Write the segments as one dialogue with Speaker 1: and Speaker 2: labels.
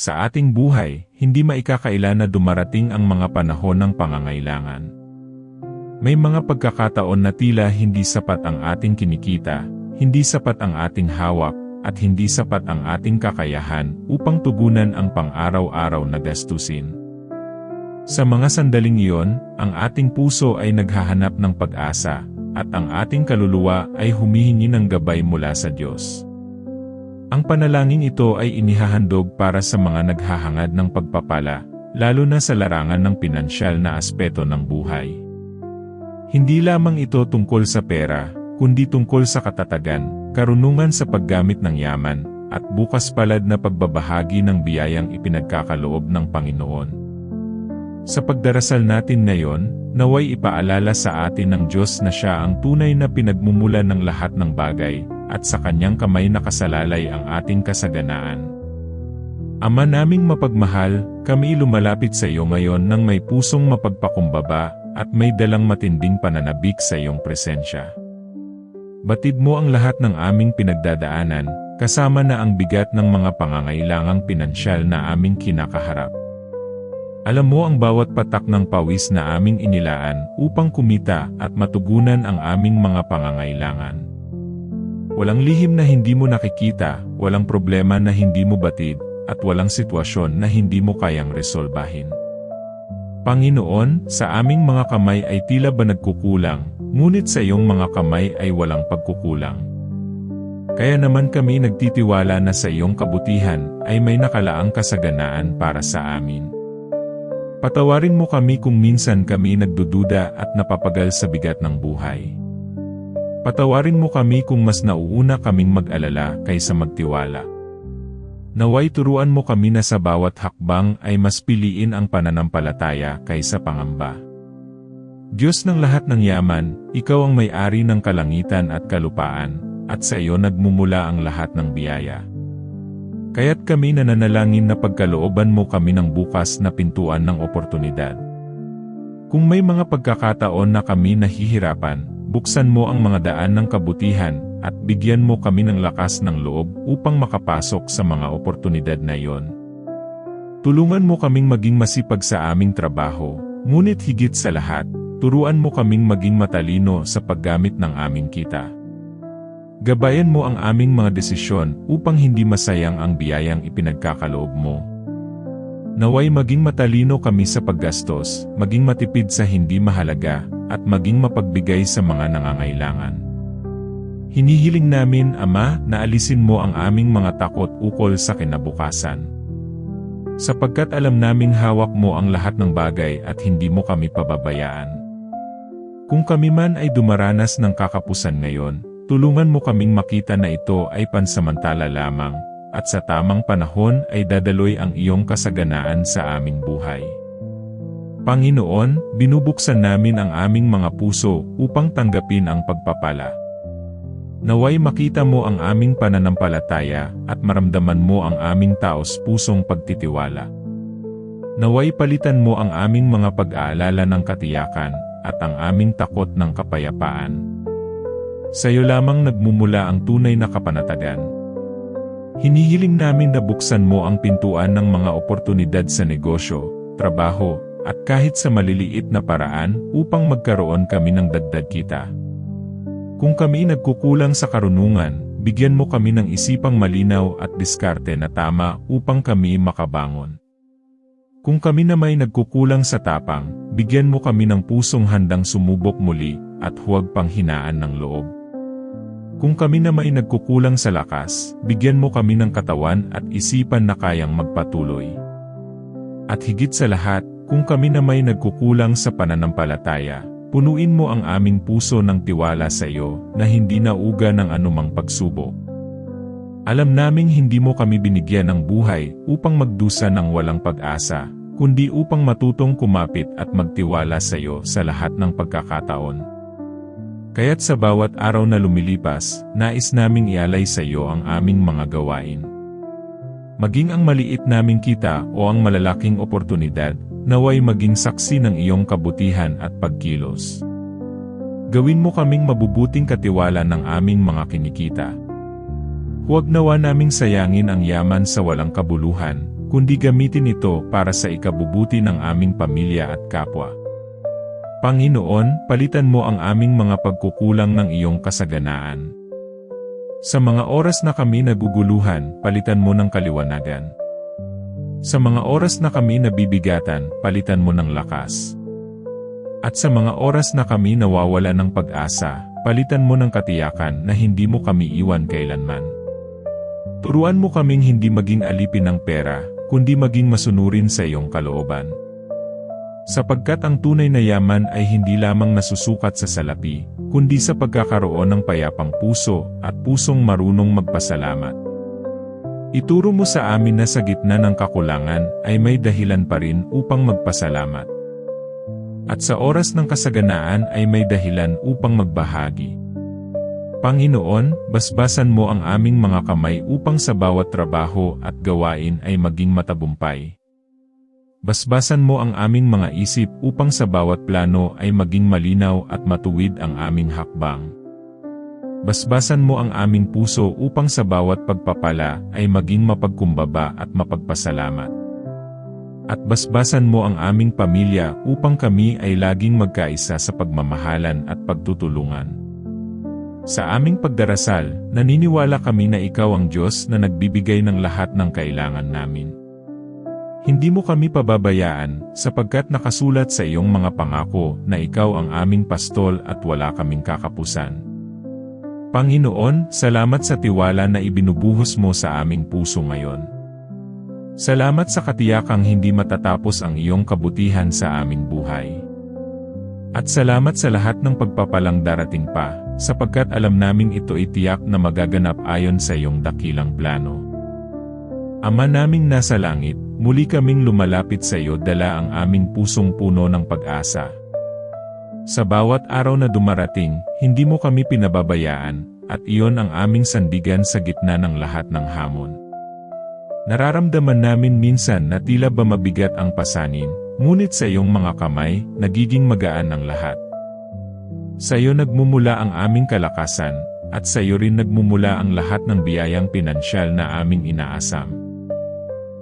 Speaker 1: Sa ating buhay, hindi maikakaila na dumarating ang mga panahon ng pangangailangan. May mga pagkakataon na tila hindi sapat ang ating kinikita, hindi sapat ang ating hawak, at hindi sapat ang ating kakayahan upang tugunan ang pang-araw-araw na gastusin. Sa mga sandaling iyon, ang ating puso ay naghahanap ng pag-asa, at ang ating kaluluwa ay humihingi ng gabay mula sa Diyos. Ang panalangin ito ay inihahandog para sa mga naghahangad ng pagpapala, lalo na sa larangan ng pinansyal na aspeto ng buhay. Hindi lamang ito tungkol sa pera, kundi tungkol sa katatagan, karunungan sa paggamit ng yaman, at bukas palad na pagbabahagi ng biyayang ipinagkakaloob ng Panginoon. Sa pagdarasal natin ngayon, naway ipaalala sa atin ng Diyos na Siya ang tunay na pinagmumulan ng lahat ng bagay, at sa Kanyang kamay nakasalalay ang ating kasaganaan. Ama naming mapagmahal, kami lumalapit sa iyo ngayon nang may pusong mapagpakumbaba, at may dalang matinding pananabik sa iyong presensya. Batid mo ang lahat ng aming pinagdadaanan, kasama na ang bigat ng mga pangangailangang pinansyal na aming kinakaharap. Alam mo ang bawat patak ng pawis na aming inilaan upang kumita at matugunan ang aming mga pangangailangan. Walang lihim na hindi mo nakikita, walang problema na hindi mo batid, at walang sitwasyon na hindi mo kayang resolbahin. Panginoon, sa aming mga kamay ay tila ba nagkukulang, ngunit sa iyong mga kamay ay walang pagkukulang. Kaya naman kami nagtitiwala na sa iyong kabutihan ay may nakalaang kasaganaan para sa amin. Patawarin mo kami kung minsan kami nagdududa at napapagal sa bigat ng buhay. Patawarin mo kami kung mas nauuna kaming mag-alala kaysa magtiwala. Naway turuan mo kami na sa bawat hakbang ay mas piliin ang pananampalataya kaysa pangamba. Diyos ng lahat ng yaman, Ikaw ang may-ari ng kalangitan at kalupaan, at sa iyo nagmumula ang lahat ng biyaya. Kaya't kami nananalangin na pagkalooban mo kami ng bukas na pintuan ng oportunidad. Kung may mga pagkakataon na kami nahihirapan, buksan mo ang mga daan ng kabutihan, at bigyan mo kami ng lakas ng loob upang makapasok sa mga oportunidad na iyon. Tulungan mo kaming maging masipag sa aming trabaho, ngunit higit sa lahat, turuan mo kaming maging matalino sa paggamit ng aming kita. Gabayan mo ang aming mga desisyon upang hindi masayang ang biyayang ipinagkakaloob mo. Naway maging matalino kami sa paggastos, maging matipid sa hindi mahalaga, at maging mapagbigay sa mga nangangailangan. Hinihiling namin, Ama, na alisin mo ang aming mga takot ukol sa kinabukasan. Sapagkat alam naming hawak mo ang lahat ng bagay at hindi mo kami pababayaan. Kung kami man ay dumaranas ng kakapusan ngayon, tulungan mo kaming makita na ito ay pansamantala lamang, at sa tamang panahon ay dadaloy ang iyong kasaganaan sa aming buhay. Panginoon, binubuksan namin ang aming mga puso upang tanggapin ang pagpapala. Naway makita mo ang aming pananampalataya at maramdaman mo ang aming taos-pusong pagtitiwala. Naway palitan mo ang aming mga pag-aalala ng katiyakan at ang aming takot ng kapayapaan. Sa iyo lamang nagmumula ang tunay na kapanatagan. Hinihiling namin na buksan mo ang pintuan ng mga oportunidad sa negosyo, trabaho, at kahit sa maliliit na paraan upang magkaroon kami ng dagdag kita. Kung kami nagkukulang sa karunungan, bigyan mo kami ng isipang malinaw at diskarte na tama upang kami makabangon. Kung kami na may nagkukulang sa tapang, bigyan mo kami ng pusong handang sumubok muli at huwag panghinaan ng loob. Kung kami na may nagkukulang sa lakas, bigyan mo kami ng katawan at isipan na kayang magpatuloy. At higit sa lahat, kung kami na may nagkukulang sa pananampalataya, punuin mo ang aming puso ng tiwala sa iyo na hindi nauuga ng anumang pagsubok. Alam naming hindi mo kami binigyan ng buhay upang magdusa ng walang pag-asa, kundi upang matutong kumapit at magtiwala sa iyo sa lahat ng pagkakataon. Kaya't sa bawat araw na lumilipas, nais naming ialay sa iyo ang aming mga gawain. Maging ang maliit naming kita o ang malalaking oportunidad, naway maging saksi ng iyong kabutihan at pagkilos. Gawin mo kaming mabubuting katiwala ng aming mga kinikita. Huwag nawa naming sayangin ang yaman sa walang kabuluhan, kundi gamitin ito para sa ikabubuti ng aming pamilya at kapwa. Panginoon, palitan mo ang aming mga pagkukulang ng iyong kasaganaan. Sa mga oras na kami naguguluhan, palitan mo ng kaliwanagan. Sa mga oras na kami nabibigatan, palitan mo ng lakas. At sa mga oras na kami nawawala ng pag-asa, palitan mo ng katiyakan na hindi mo kami iwan kailanman. Turuan mo kaming hindi maging alipin ng pera, kundi maging masunurin sa iyong kalooban. Sapagkat ang tunay na yaman ay hindi lamang nasusukat sa salapi, kundi sa pagkakaroon ng payapang puso at pusong marunong magpasalamat. Ituro mo sa amin na sa gitna ng kakulangan ay may dahilan pa rin upang magpasalamat. At sa oras ng kasaganaan ay may dahilan upang magbahagi. Panginoon, basbasan mo ang aming mga kamay upang sa bawat trabaho at gawain ay maging matagumpay. Basbasan mo ang aming mga isip upang sa bawat plano ay maging malinaw at matuwid ang aming hakbang. Basbasan mo ang aming puso upang sa bawat pagpapala ay maging mapagkumbaba at mapagpasalamat. At basbasan mo ang aming pamilya upang kami ay laging magkaisa sa pagmamahalan at pagtutulungan. Sa aming pagdarasal, naniniwala kami na ikaw ang Diyos na nagbibigay ng lahat ng kailangan namin. Hindi mo kami pababayaan, sapagkat nakasulat sa iyong mga pangako na ikaw ang aming pastol at wala kaming kakapusan. Panginoon, salamat sa tiwala na ibinubuhos mo sa aming puso ngayon. Salamat sa katiyakang hindi matatapos ang iyong kabutihan sa aming buhay. At salamat sa lahat ng pagpapalang darating pa, sapagkat alam naming ito ay tiyak na magaganap ayon sa iyong dakilang plano. Ama naming nasa langit, muli kaming lumalapit sa iyo dala ang aming pusong puno ng pag-asa. Sa bawat araw na dumarating, hindi mo kami pinababayaan, at iyon ang aming sandigan sa gitna ng lahat ng hamon. Nararamdaman namin minsan na tila ba mabigat ang pasanin, ngunit sa iyong mga kamay, nagiging magaan ang lahat. Sa iyo nagmumula ang aming kalakasan, at sa iyo rin nagmumula ang lahat ng biyayang pinansyal na aming inaasam.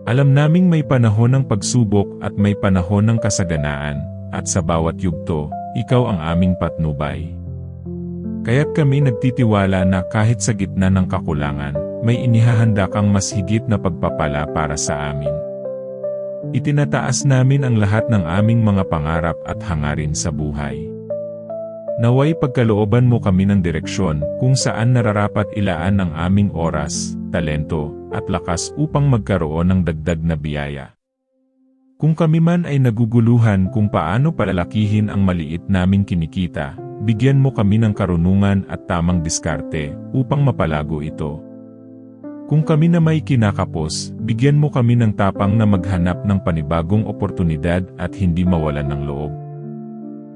Speaker 1: Alam naming may panahon ng pagsubok at may panahon ng kasaganaan, at sa bawat yugto, ikaw ang aming patnubay. Kaya't kami nagtitiwala na kahit sa gitna ng kakulangan, may inihahanda kang mas higit na pagpapala para sa amin. Itinataas namin ang lahat ng aming mga pangarap at hangarin sa buhay. Naway pagkalooban mo kami ng direksyon kung saan nararapat ilaan ang aming oras, talento, at lakas upang magkaroon ng dagdag na biyaya. Kung kami man ay naguguluhan kung paano palalakihin ang maliit naming kinikita, bigyan mo kami ng karunungan at tamang diskarte upang mapalago ito. Kung kami na may kinakapos, bigyan mo kami ng tapang na maghanap ng panibagong oportunidad at hindi mawalan ng loob.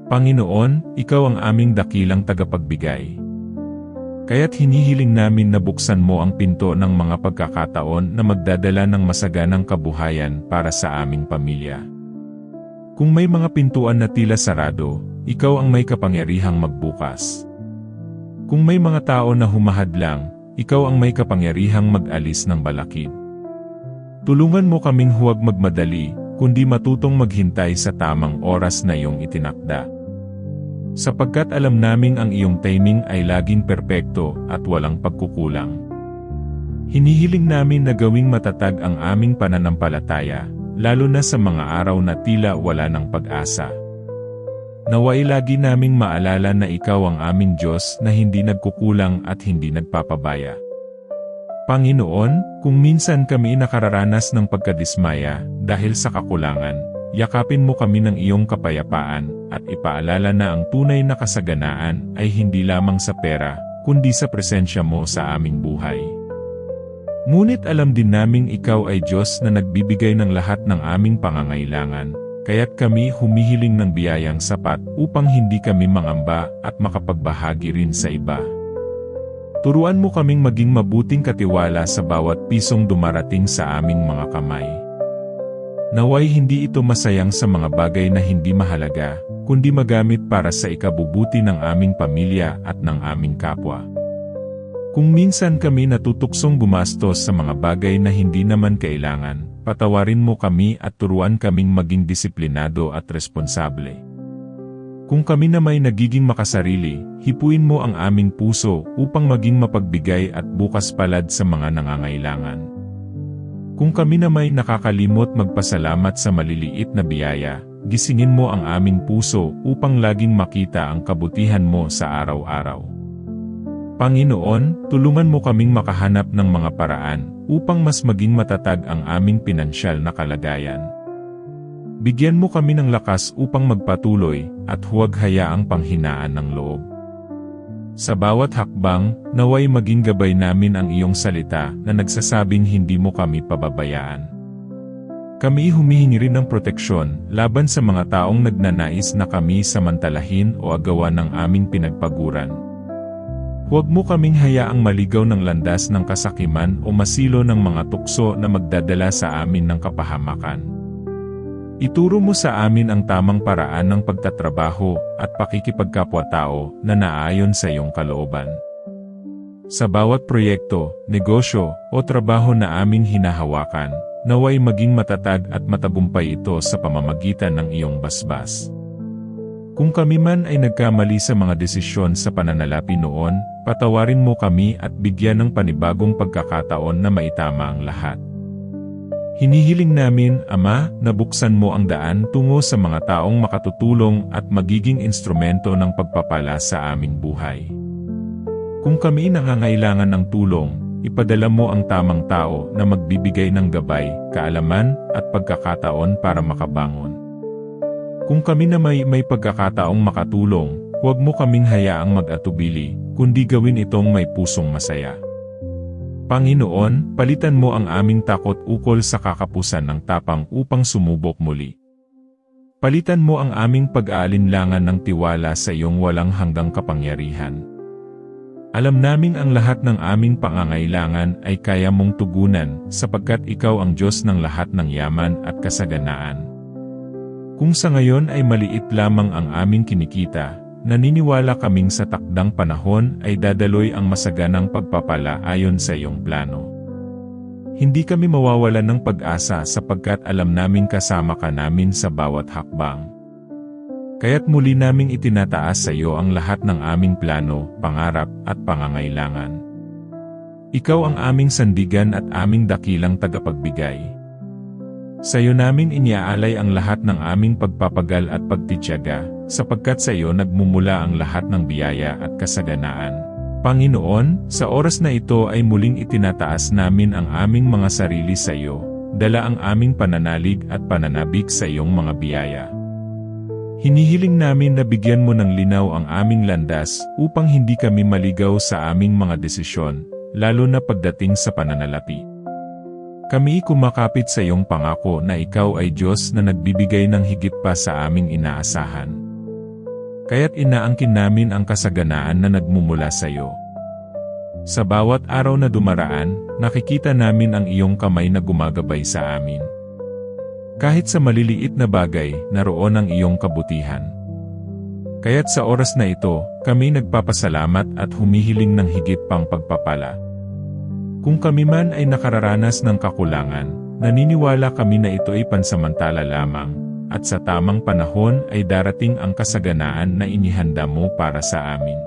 Speaker 1: Panginoon, ikaw ang aming dakilang tagapagbigay. Kaya't hinihiling namin na buksan mo ang pinto ng mga pagkakataon na magdadala ng masaganang kabuhayan para sa aming pamilya. Kung may mga pintuan na tila sarado, ikaw ang may kapangyarihang magbukas. Kung may mga tao na humahadlang, ikaw ang may kapangyarihang mag-alis ng balakid. Tulungan mo kaming huwag magmadali, kundi matutong maghintay sa tamang oras na iyong itinakda. Sapagkat alam naming ang iyong timing ay laging perpekto at walang pagkukulang. Hinihiling namin na gawing matatag ang aming pananampalataya, lalo na sa mga araw na tila wala ng pag-asa. Naway lagi naming maalala na ikaw ang aming Diyos na hindi nagkukulang at hindi nagpapabaya. Panginoon, kung minsan kami nakararanas ng pagkadismaya dahil sa kakulangan, yakapin mo kami ng iyong kapayapaan at ipaalala na ang tunay na kasaganaan ay hindi lamang sa pera, kundi sa presensya mo sa aming buhay. Ngunit alam din naming ikaw ay Diyos na nagbibigay ng lahat ng aming pangangailangan, kaya't kami humihiling ng biyayang sapat upang hindi kami mangamba at makapagbahagi rin sa iba. Turuan mo kaming maging mabuting katiwala sa bawat pisong dumarating sa aming mga kamay. Naway hindi ito masayang sa mga bagay na hindi mahalaga, kundi magamit para sa ikabubuti ng aming pamilya at ng aming kapwa. Kung minsan kami natutuksong gumastos sa mga bagay na hindi naman kailangan, patawarin mo kami at turuan kaming maging disiplinado at responsable. Kung kami na may nagiging makasarili, hipuin mo ang aming puso upang maging mapagbigay at bukas palad sa mga nangangailangan. Kung kami na may nakakalimot magpasalamat sa maliliit na biyaya, gisingin mo ang aming puso upang laging makita ang kabutihan mo sa araw-araw. Panginoon, tulungan mo kaming makahanap ng mga paraan upang mas maging matatag ang aming pinansyal na kalagayan. Bigyan mo kami ng lakas upang magpatuloy at huwag hayaang panghinaan ng loob. Sa bawat hakbang, naway maging gabay namin ang iyong salita na nagsasabing hindi mo kami pababayaan. Kami humihingi rin ng proteksyon laban sa mga taong nagnanais na kami samantalahin o agawan ng aming pinagpaguran. Huwag mo kaming hayaang maligaw ng landas ng kasakiman o masilo ng mga tukso na magdadala sa amin ng kapahamakan. Ituro mo sa amin ang tamang paraan ng pagtatrabaho at pakikipagkapwa-tao na naayon sa iyong kalooban. Sa bawat proyekto, negosyo o trabaho na aming hinahawakan, naway maging matatag at matagumpay ito sa pamamagitan ng iyong basbas. Kung kami man ay nagkamali sa mga desisyon sa pananalapi noon, patawarin mo kami at bigyan ng panibagong pagkakataon na maitama ang lahat. Hinihiling namin, Ama, na buksan mo ang daan tungo sa mga taong makatutulong at magiging instrumento ng pagpapala sa aming buhay. Kung kami nangangailangan ng tulong, ipadala mo ang tamang tao na magbibigay ng gabay, kaalaman, at pagkakataon para makabangon. Kung kami na may pagkakataong makatulong, huwag mo kaming hayaang mag-atubili, kundi gawin itong may pusong masaya. Panginoon, palitan mo ang aming takot ukol sa kakapusan ng tapang upang sumubok muli. Palitan mo ang aming pag-aalinlangan ng tiwala sa iyong walang hanggang kapangyarihan. Alam naming ang lahat ng aming pangangailangan ay kaya mong tugunan sapagkat ikaw ang Diyos ng lahat ng yaman at kasaganaan. Kung sa ngayon ay maliit lamang ang aming kinikita, naniniwala kaming sa takdang panahon ay dadaloy ang masaganang pagpapala ayon sa iyong plano. Hindi kami mawawalan ng pag-asa sapagkat alam naming kasama ka namin sa bawat hakbang. Kaya't muli naming itinataas sa iyo ang lahat ng aming plano, pangarap at pangangailangan. Ikaw ang aming sandigan at aming dakilang tagapagbigay. Sa iyo namin iniaalay ang lahat ng aming pagpapagal at pagtitiyaga, sapagkat sa iyo nagmumula ang lahat ng biyaya at kasaganaan. Panginoon, sa oras na ito ay muling itinataas namin ang aming mga sarili sa iyo, dala ang aming pananalig at pananabik sa iyong mga biyaya. Hinihiling namin na bigyan mo ng linaw ang aming landas upang hindi kami maligaw sa aming mga desisyon, lalo na pagdating sa pananalapi. Kami kumakapit sa iyong pangako na ikaw ay Diyos na nagbibigay ng higit pa sa aming inaasahan. Kaya't inaangkin namin ang kasaganaan na nagmumula sa iyo. Sa bawat araw na dumaraan, nakikita namin ang iyong kamay na gumagabay sa amin. Kahit sa maliliit na bagay, naroon ang iyong kabutihan. Kaya't sa oras na ito, kami nagpapasalamat at humihiling ng higit pang pagpapala. Kung kami man ay nakararanas ng kakulangan, naniniwala kami na ito ay pansamantala lamang, at sa tamang panahon ay darating ang kasaganaan na inihanda mo para sa amin.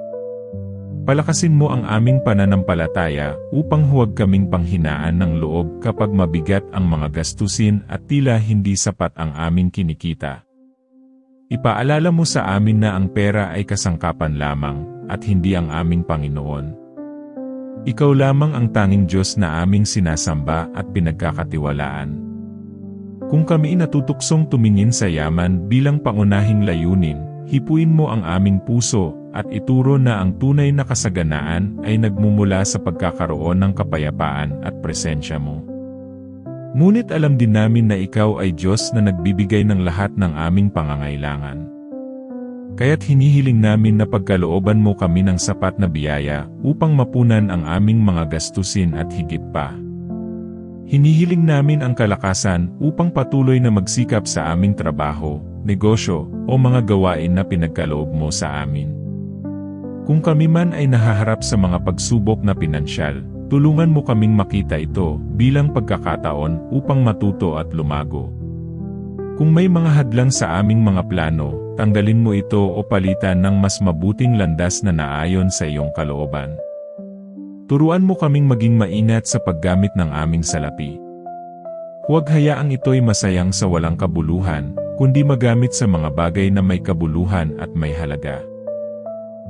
Speaker 1: Palakasin mo ang aming pananampalataya upang huwag kaming panghinaan ng loob kapag mabigat ang mga gastusin at tila hindi sapat ang aming kinikita. Ipaalala mo sa amin na ang pera ay kasangkapan lamang at hindi ang aming Panginoon. Ikaw lamang ang tanging Diyos na aming sinasamba at pinagkakatiwalaan. Kung kami natutuksong tumingin sa yaman bilang pangunahing layunin, hipuin mo ang aming puso at ituro na ang tunay na kasaganaan ay nagmumula sa pagkakaroon ng kapayapaan at presensya mo. Ngunit alam din namin na ikaw ay Diyos na nagbibigay ng lahat ng aming pangangailangan. Kaya't hinihiling namin na pagkalooban mo kami ng sapat na biyaya upang mapunan ang aming mga gastusin at higit pa. Hinihiling namin ang kalakasan upang patuloy na magsikap sa aming trabaho, negosyo, o mga gawain na pinagkaloob mo sa amin. Kung kami man ay nahaharap sa mga pagsubok na pinansyal, tulungan mo kaming makita ito bilang pagkakataon upang matuto at lumago. Kung may mga hadlang sa aming mga plano, tanggalin mo ito o palitan ng mas mabuting landas na naayon sa iyong kalooban. Turuan mo kaming maging maingat sa paggamit ng aming salapi. Huwag hayaang ito'y masayang sa walang kabuluhan, kundi magamit sa mga bagay na may kabuluhan at may halaga.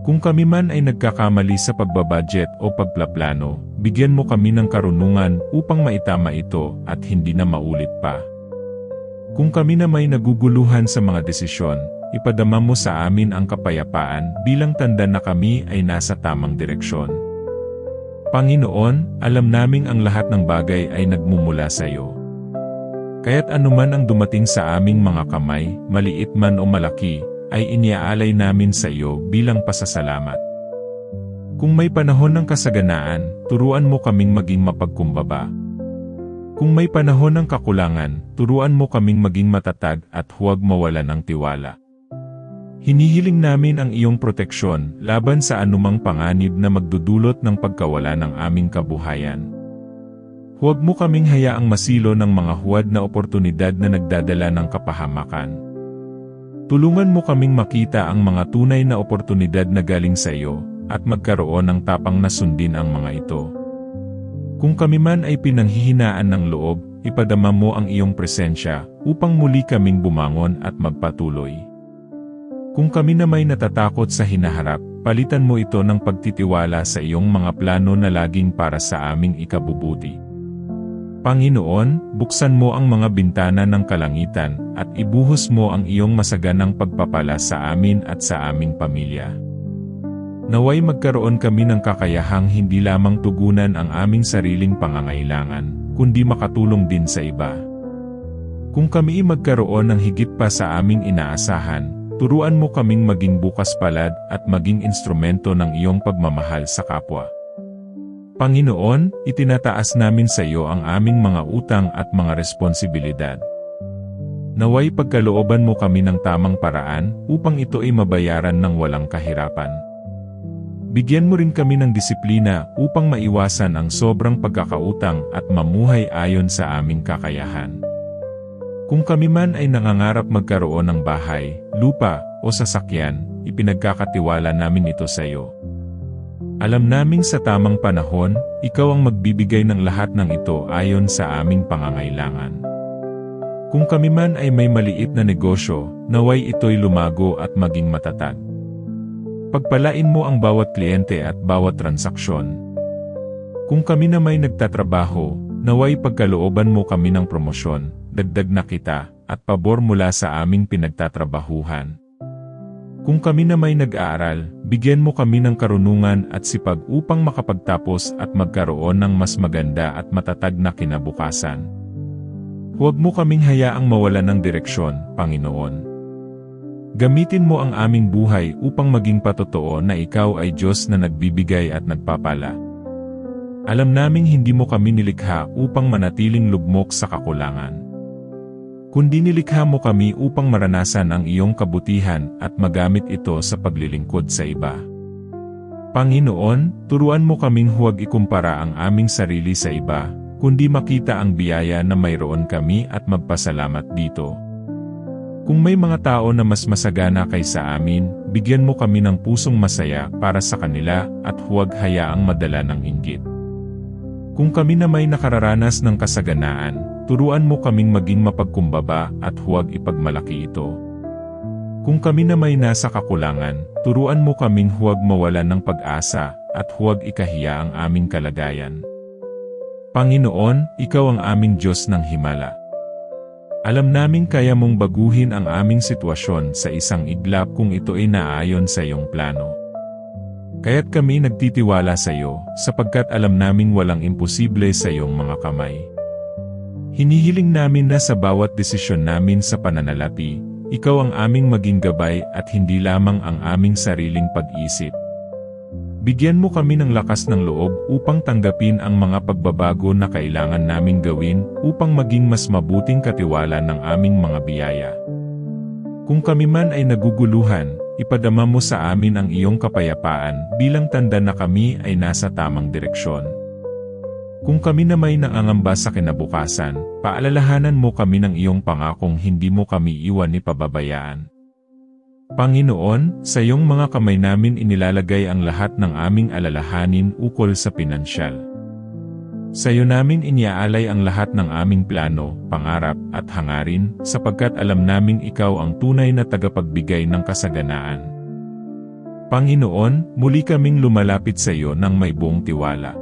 Speaker 1: Kung kami man ay nagkakamali sa pagbabudget o pagplaplano, bigyan mo kami ng karunungan upang maitama ito at hindi na maulit pa. Kung kami na may naguguluhan sa mga desisyon, ipadama mo sa amin ang kapayapaan bilang tanda na kami ay nasa tamang direksyon. Panginoon, alam naming ang lahat ng bagay ay nagmumula sa iyo. Kaya't anuman ang dumating sa aming mga kamay, maliit man o malaki, ay iniaalay namin sa iyo bilang pasasalamat. Kung may panahon ng kasaganaan, turuan mo kaming maging mapagkumbaba. Kung may panahon ng kakulangan, turuan mo kaming maging matatag at huwag mawalan ng tiwala. Hinihiling namin ang iyong proteksyon laban sa anumang panganib na magdudulot ng pagkawala ng aming kabuhayan. Huwag mo kaming hayaang masilo ng mga huwad na oportunidad na nagdadala ng kapahamakan. Tulungan mo kaming makita ang mga tunay na oportunidad na galing sa iyo, at magkaroon ng tapang na sundin ang mga ito. Kung kami man ay pinanghihinaan ng loob, ipadama mo ang iyong presensya, upang muli kaming bumangon at magpatuloy. Kung kami na may natatakot sa hinaharap, palitan mo ito ng pagtitiwala sa iyong mga plano na laging para sa aming ikabubuti. Panginoon, buksan mo ang mga bintana ng kalangitan, at ibuhos mo ang iyong masaganang pagpapala sa amin at sa aming pamilya. Naway magkaroon kami ng kakayahang hindi lamang tugunan ang aming sariling pangangailangan, kundi makatulong din sa iba. Kung kami magkaroon ng higit pa sa aming inaasahan, turuan mo kaming maging bukas palad at maging instrumento ng iyong pagmamahal sa kapwa. Panginoon, itinataas namin sa iyo ang aming mga utang at mga responsibilidad. Naway pagkalooban mo kami ng tamang paraan upang ito ay mabayaran ng walang kahirapan. Bigyan mo rin kami ng disiplina upang maiwasan ang sobrang pagkakautang at mamuhay ayon sa aming kakayahan. Kung kami man ay nangangarap magkaroon ng bahay, lupa, o sasakyan, ipinagkakatiwala namin ito sa iyo. Alam naming sa tamang panahon, ikaw ang magbibigay ng lahat ng ito ayon sa aming pangangailangan. Kung kami man ay may maliit na negosyo, naway ito'y lumago at maging matatag. Pagpalain mo ang bawat kliyente at bawat transaksyon. Kung kami na may nagtatrabaho, naway pagkalooban mo kami ng promosyon, dagdag na kita, at pabor mula sa aming pinagtatrabahuhan. Kung kami na may nag-aaral, bigyan mo kami ng karunungan at sipag upang makapagtapos at magkaroon ng mas maganda at matatag na kinabukasan. Huwag mo kaming hayaang mawalan ng direksyon, Panginoon. Gamitin mo ang aming buhay upang maging patotoo na ikaw ay Diyos na nagbibigay at nagpapala. Alam naming hindi mo kami nilikha upang manatiling lugmok sa kakulangan. Kundi nilikha mo kami upang maranasan ang iyong kabutihan at magamit ito sa paglilingkod sa iba. Panginoon, turuan mo kaming huwag ikumpara ang aming sarili sa iba, kundi makita ang biyaya na mayroon kami at magpasalamat dito. Kung may mga tao na mas masagana kaysa amin, bigyan mo kami ng pusong masaya para sa kanila at huwag hayaang madala ng inggit. Kung kami na may nakararanas ng kasaganaan, turuan mo kaming maging mapagkumbaba at huwag ipagmalaki ito. Kung kami na may nasa kakulangan, turuan mo kaming huwag mawalan ng pag-asa at huwag ikahiya ang aming kalagayan. Panginoon, ikaw ang aming Diyos ng himala. Alam naming kaya mong baguhin ang aming sitwasyon sa isang iglap kung ito ay naayon sa iyong plano. Kaya't kami nagtitiwala sa iyo, sapagkat alam naming walang imposible sa iyong mga kamay. Hinihiling namin na sa bawat desisyon namin sa pananalapi, ikaw ang aming maging gabay at hindi lamang ang aming sariling pag-isip. Bigyan mo kami ng lakas ng loob upang tanggapin ang mga pagbabago na kailangan naming gawin upang maging mas mabuting katiwala ng aming mga biyaya. Kung kami man ay naguguluhan, ipadama mo sa amin ang iyong kapayapaan bilang tanda na kami ay nasa tamang direksyon. Kung kami na may nangangamba sa kinabukasan, paalalahanan mo kami ng iyong pangakong hindi mo kami iwan ni pababayaan. Panginoon, sa iyong mga kamay namin inilalagay ang lahat ng aming alalahanin ukol sa pinansyal. Sa iyo namin iniaalay ang lahat ng aming plano, pangarap, at hangarin, sapagkat alam naming ikaw ang tunay na tagapagbigay ng kasaganaan. Panginoon, muli kaming lumalapit sa iyo ng may buong tiwala.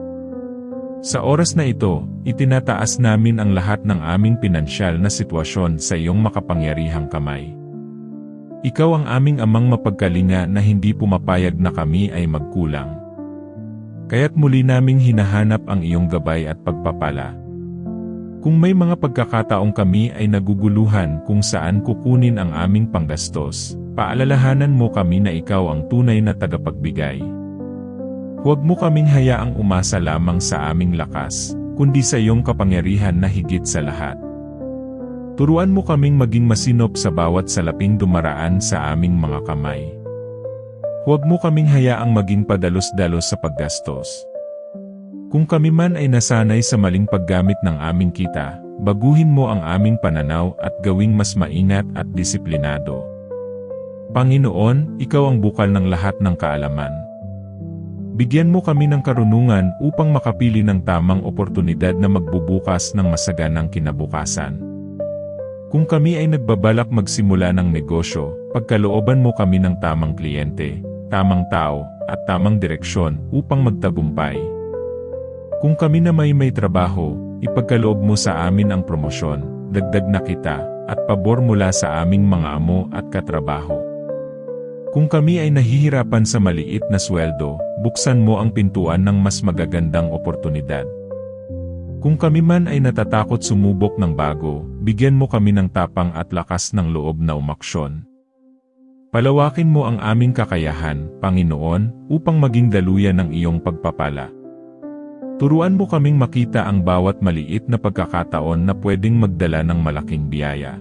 Speaker 1: Sa oras na ito, itinataas namin ang lahat ng aming pinansyal na sitwasyon sa iyong makapangyarihang kamay. Ikaw ang aming amang mapagkalinga na hindi pumapayag na kami ay magkulang. Kaya't muli naming hinahanap ang iyong gabay at pagpapala. Kung may mga pagkakataong kami ay naguguluhan kung saan kukunin ang aming panggastos, paalalahanan mo kami na ikaw ang tunay na tagapagbigay. Huwag mo kaming hayaang umasa lamang sa aming lakas, kundi sa iyong kapangyarihan na higit sa lahat. Turuan mo kaming maging masinop sa bawat salaping dumaraan sa aming mga kamay. Huwag mo kaming hayaang maging padalos-dalos sa paggastos. Kung kami man ay nasanay sa maling paggamit ng aming kita, baguhin mo ang aming pananaw at gawing mas maingat at disiplinado. Panginoon, ikaw ang bukal ng lahat ng kaalaman. Bigyan mo kami ng karunungan upang makapili ng tamang oportunidad na magbubukas ng masaganang kinabukasan. Kung kami ay nagbabalak magsimula ng negosyo, pagkalooban mo kami ng tamang kliyente, tamang tao, at tamang direksyon upang magtagumpay. Kung kami na may trabaho, ipagkaloob mo sa amin ang promosyon, dagdag na kita, at pabor mula sa aming mga amo at katrabaho. Kung kami ay nahihirapan sa maliit na sweldo, buksan mo ang pintuan ng mas magagandang oportunidad. Kung kami man ay natatakot sumubok ng bago, bigyan mo kami ng tapang at lakas ng loob na umaksyon. Palawakin mo ang aming kakayahan, Panginoon, upang maging daluyan ng iyong pagpapala. Turuan mo kaming makita ang bawat maliit na pagkakataon na pwedeng magdala ng malaking biyaya.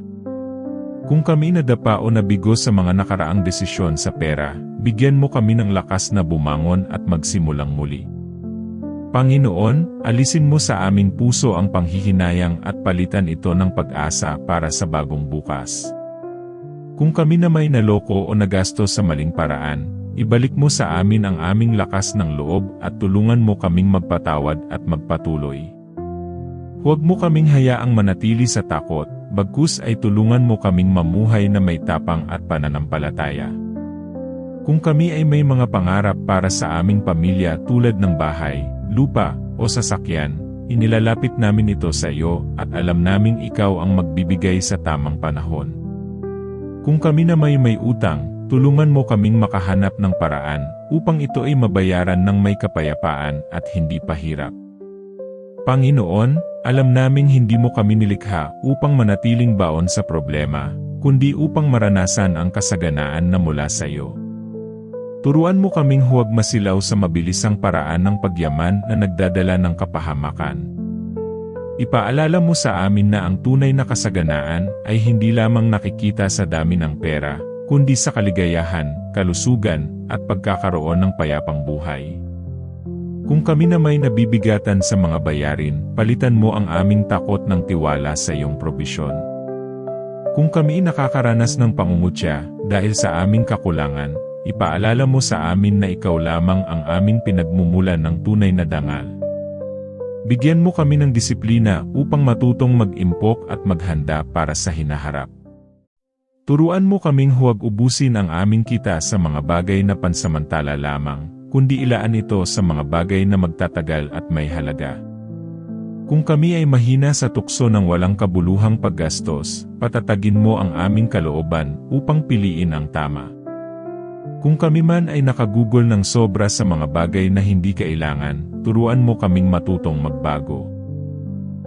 Speaker 1: Kung kami nadapa o nabigo sa mga nakaraang desisyon sa pera, bigyan mo kami ng lakas na bumangon at magsimulang muli. Panginoon, alisin mo sa aming puso ang panghihinayang at palitan ito ng pag-asa para sa bagong bukas. Kung kami na may naloko o nagastos sa maling paraan, ibalik mo sa amin ang aming lakas ng loob at tulungan mo kaming magpatawad at magpatuloy. Huwag mo kaming hayaang manatili sa takot, bagkus ay tulungan mo kaming mamuhay na may tapang at pananampalataya. Kung kami ay may mga pangarap para sa aming pamilya tulad ng bahay, lupa, o sasakyan, inilalapit namin ito sa iyo at alam naming ikaw ang magbibigay sa tamang panahon. Kung kami na may utang, tulungan mo kaming makahanap ng paraan upang ito ay mabayaran ng may kapayapaan at hindi pahirap. Panginoon, alam naming hindi mo kami nilikha upang manatiling baon sa problema, kundi upang maranasan ang kasaganaan na mula sa iyo. Turuan mo kaming huwag masilaw sa mabilisang paraan ng pagyaman na nagdadala ng kapahamakan. Ipaalala mo sa amin na ang tunay na kasaganaan ay hindi lamang nakikita sa dami ng pera, kundi sa kaligayahan, kalusugan, at pagkakaroon ng payapang buhay. Kung kami na may nabibigatan sa mga bayarin, palitan mo ang aming takot ng tiwala sa iyong probisyon. Kung kami nakakaranas ng pangungutya dahil sa aming kakulangan, ipaalala mo sa amin na ikaw lamang ang aming pinagmumulan ng tunay na dangal. Bigyan mo kami ng disiplina upang matutong mag-impok at maghanda para sa hinaharap. Turuan mo kaming huwag ubusin ang aming kita sa mga bagay na pansamantala lamang, kundi ilaan ito sa mga bagay na magtatagal at may halaga. Kung kami ay mahina sa tukso ng walang kabuluhang paggastos, patatagin mo ang aming kalooban upang piliin ang tama. Kung kami man ay nakagugol ng sobra sa mga bagay na hindi kailangan, turuan mo kaming matutong magbago.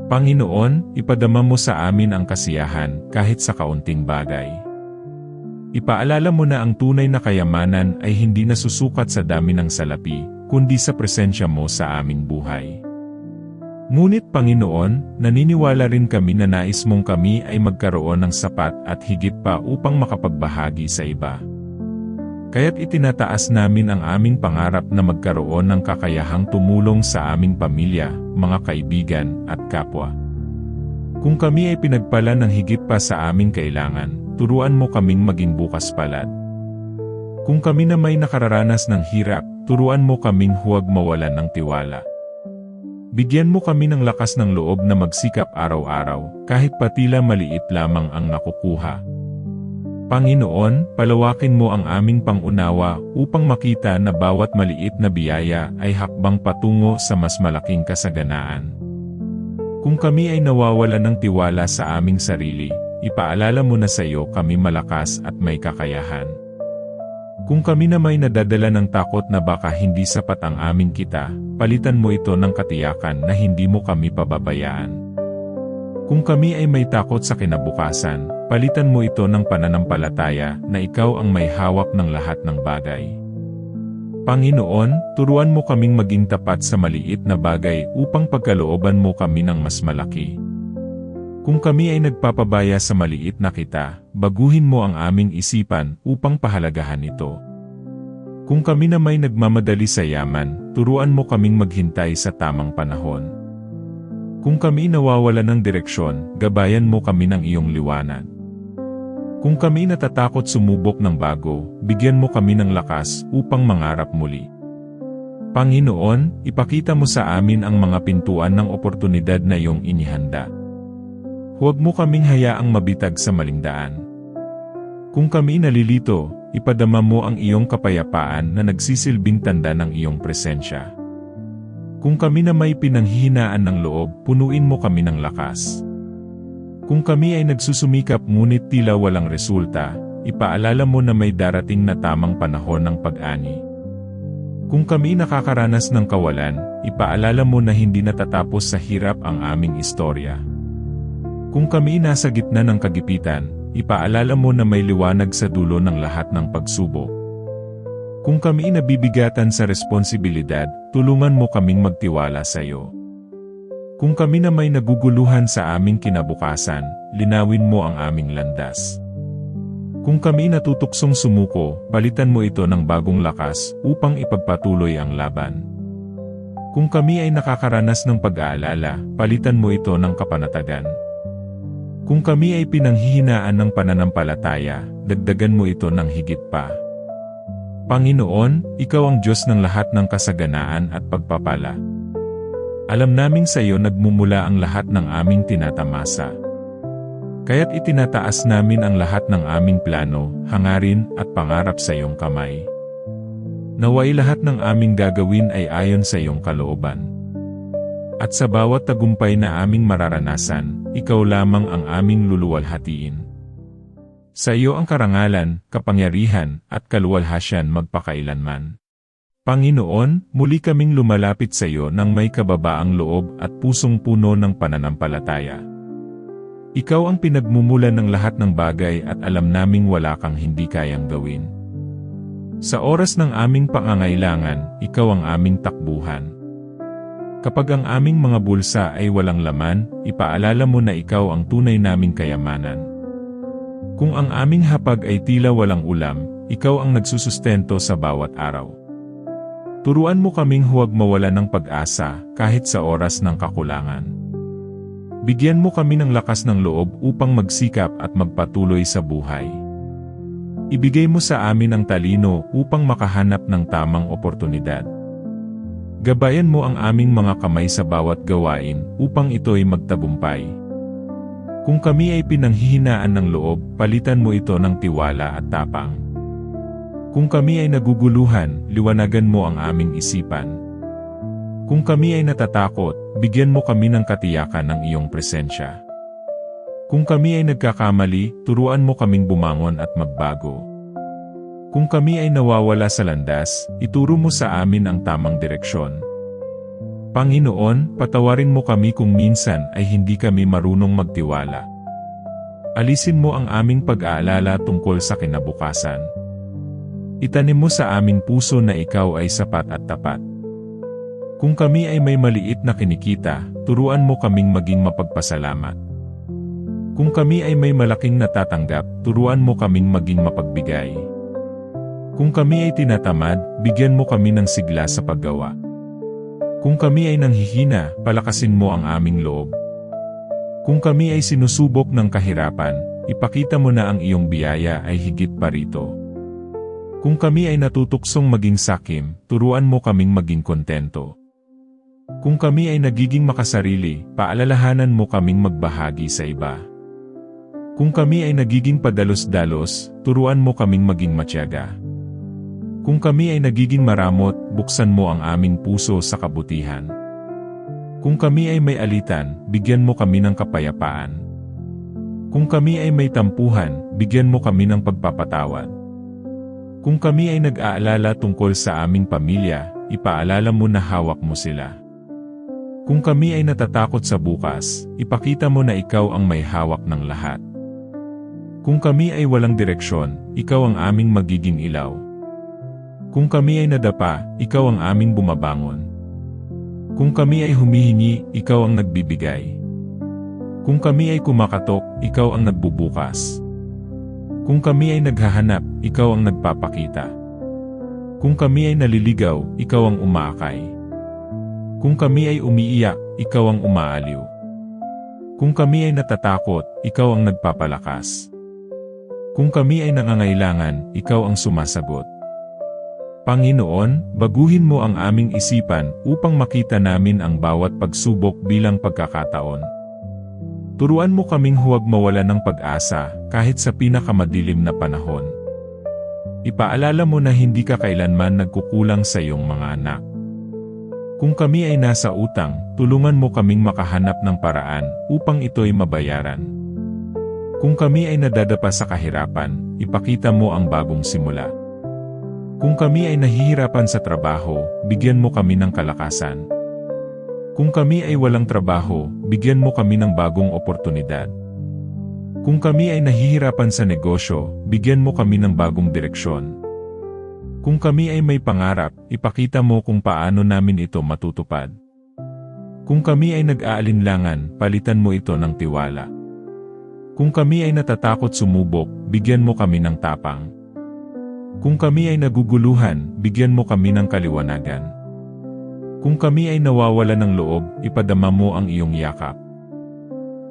Speaker 1: Panginoon, ipadama mo sa amin ang kasiyahan kahit sa kaunting bagay. Ipaalala mo na ang tunay na kayamanan ay hindi nasusukat sa dami ng salapi, kundi sa presensya mo sa aming buhay. Ngunit Panginoon, naniniwala rin kami na nais mong kami ay magkaroon ng sapat at higit pa upang makapagbahagi sa iba. Kaya't itinataas namin ang aming pangarap na magkaroon ng kakayahang tumulong sa aming pamilya, mga kaibigan, at kapwa. Kung kami ay pinagpala ng higit pa sa aming kailangan, turuan mo kaming maging bukas palad. Kung kami na may nakararanas ng hirap, turuan mo kaming huwag mawalan ng tiwala. Bigyan mo kami ng lakas ng loob na magsikap araw-araw, kahit patila maliit lamang ang nakukuha. Panginoon, palawakin mo ang aming pangunawa upang makita na bawat maliit na biyaya ay hakbang patungo sa mas malaking kasaganaan. Kung kami ay nawawalan ng tiwala sa aming sarili, ipaalala mo na sa iyo kami malakas at may kakayahan. Kung kami na may nadadala ng takot na baka hindi sapat ang aming kita, palitan mo ito ng katiyakan na hindi mo kami pababayaan. Kung kami ay may takot sa kinabukasan, palitan mo ito ng pananampalataya na ikaw ang may hawak ng lahat ng bagay. Panginoon, turuan mo kaming maging tapat sa maliit na bagay upang pagkalooban mo kami ng mas malaki. Kung kami ay nagpapabaya sa maliit na kita, baguhin mo ang aming isipan upang pahalagahan ito. Kung kami na may nagmamadali sa yaman, turuan mo kaming maghintay sa tamang panahon. Kung kami nawawala ng direksyon, gabayan mo kami ng iyong liwanag. Kung kami natatakot sumubok ng bago, bigyan mo kami ng lakas upang mangarap muli. Panginoon, ipakita mo sa amin ang mga pintuan ng oportunidad na iyong inihanda. Huwag mo kaming hayaang mabitag sa maling daan. Kung kami nalilito, ipadama mo ang iyong kapayapaan na nagsisilbing tanda ng iyong presensya. Kung kami na may pinanghihinaan ng loob, punuin mo kami ng lakas. Kung kami ay nagsusumikap ngunit tila walang resulta, ipaalala mo na may darating na tamang panahon ng pag-ani. Kung kami nakakaranas ng kawalan, ipaalala mo na hindi natatapos sa hirap ang aming istorya. Kung kami nasa gitna ng kagipitan, ipaalala mo na may liwanag sa dulo ng lahat ng pagsubok. Kung kami nabibigatan sa responsibilidad, tulungan mo kaming magtiwala sa iyo. Kung kami na may naguguluhan sa aming kinabukasan, linawin mo ang aming landas. Kung kami natutuksong sumuko, palitan mo ito ng bagong lakas upang ipagpatuloy ang laban. Kung kami ay nakakaranas ng pag-aalala, palitan mo ito ng kapanatagan. Kung kami ay pinanghihinaan ng pananampalataya, dagdagan mo ito ng higit pa. Panginoon, Ikaw ang Diyos ng lahat ng kasaganaan at pagpapala. Alam naming sa iyo nagmumula ang lahat ng aming tinatamasa. Kaya't itinataas namin ang lahat ng aming plano, hangarin, at pangarap sa iyong kamay. Naway lahat ng aming gagawin ay ayon sa iyong kalooban. At sa bawat tagumpay na aming mararanasan, ikaw lamang ang aming luluwalhatiin. Sa iyo ang karangalan, kapangyarihan, at kaluwalhasyan magpakailanman. Panginoon, muli kaming lumalapit sa iyo nang may kababaang loob at pusong puno ng pananampalataya. Ikaw ang pinagmumulan ng lahat ng bagay at alam naming wala kang hindi kayang gawin. Sa oras ng aming pangangailangan, ikaw ang aming takbuhan. Kapag ang aming mga bulsa ay walang laman, ipaalala mo na ikaw ang tunay naming kayamanan. Kung ang aming hapag ay tila walang ulam, ikaw ang nagsusustento sa bawat araw. Turuan mo kaming huwag mawala ng pag-asa kahit sa oras ng kakulangan. Bigyan mo kami ng lakas ng loob upang magsikap at magpatuloy sa buhay. Ibigay mo sa amin ang talino upang makahanap ng tamang oportunidad. Gabayan mo ang aming mga kamay sa bawat gawain upang ito'y magtagumpay. Kung kami ay pinanghihinaan ng loob, palitan mo ito ng tiwala at tapang. Kung kami ay naguguluhan, liwanagan mo ang aming isipan. Kung kami ay natatakot, bigyan mo kami ng katiyakan ng iyong presensya. Kung kami ay nagkakamali, turuan mo kaming bumangon at magbago. Kung kami ay nawawala sa landas, ituro mo sa amin ang tamang direksyon. Panginoon, patawarin mo kami kung minsan ay hindi kami marunong magtiwala. Alisin mo ang aming pag-aalala tungkol sa kinabukasan. Itanim mo sa aming puso na ikaw ay sapat at tapat. Kung kami ay may maliit na kinikita, turuan mo kaming maging mapagpasalamat. Kung kami ay may malaking natatanggap, turuan mo kaming maging mapagbigay. Kung kami ay tinatamad, bigyan mo kami ng sigla sa paggawa. Kung kami ay nanghihina, palakasin mo ang aming loob. Kung kami ay sinusubok ng kahirapan, ipakita mo na ang iyong biyaya ay higit pa rito. Kung kami ay natutuksong maging sakim, turuan mo kaming maging kontento. Kung kami ay nagiging makasarili, paalalahanan mo kaming magbahagi sa iba. Kung kami ay nagiging padalos-dalos, turuan mo kaming maging matyaga. Kung kami ay nagiging maramot, buksan mo ang aming puso sa kabutihan. Kung kami ay may alitan, bigyan mo kami ng kapayapaan. Kung kami ay may tampuhan, bigyan mo kami ng pagpapatawad. Kung kami ay nag-aalala tungkol sa aming pamilya, ipaalala mo na hawak mo sila. Kung kami ay natatakot sa bukas, ipakita mo na ikaw ang may hawak ng lahat. Kung kami ay walang direksyon, ikaw ang aming magiging ilaw. Kung kami ay nadapa, ikaw ang aming bumabangon. Kung kami ay humihingi, ikaw ang nagbibigay. Kung kami ay kumakatok, ikaw ang nagbubukas. Kung kami ay naghahanap, ikaw ang nagpapakita. Kung kami ay naliligaw, ikaw ang umaakay. Kung kami ay umiiyak, ikaw ang umaaliw. Kung kami ay natatakot, ikaw ang nagpapalakas. Kung kami ay nangangailangan, ikaw ang sumasagot. Panginoon, baguhin mo ang aming isipan upang makita namin ang bawat pagsubok bilang pagkakataon. Turuan mo kaming huwag mawala ng pag-asa kahit sa pinakamadilim na panahon. Ipaalala mo na hindi ka kailanman nagkukulang sa iyong mga anak. Kung kami ay nasa utang, tulungan mo kaming makahanap ng paraan upang ito'y mabayaran. Kung kami ay nadadapa sa kahirapan, ipakita mo ang bagong simula. Kung kami ay nahihirapan sa trabaho, bigyan mo kami ng kalakasan. Kung kami ay walang trabaho, bigyan mo kami ng bagong oportunidad. Kung kami ay nahihirapan sa negosyo, bigyan mo kami ng bagong direksyon. Kung kami ay may pangarap, ipakita mo kung paano namin ito matutupad. Kung kami ay nag-aalinlangan, palitan mo ito ng tiwala. Kung kami ay natatakot sumubok, bigyan mo kami ng tapang. Kung kami ay naguguluhan, bigyan mo kami ng kaliwanagan. Kung kami ay nawawala ng loob, ipadama mo ang iyong yakap.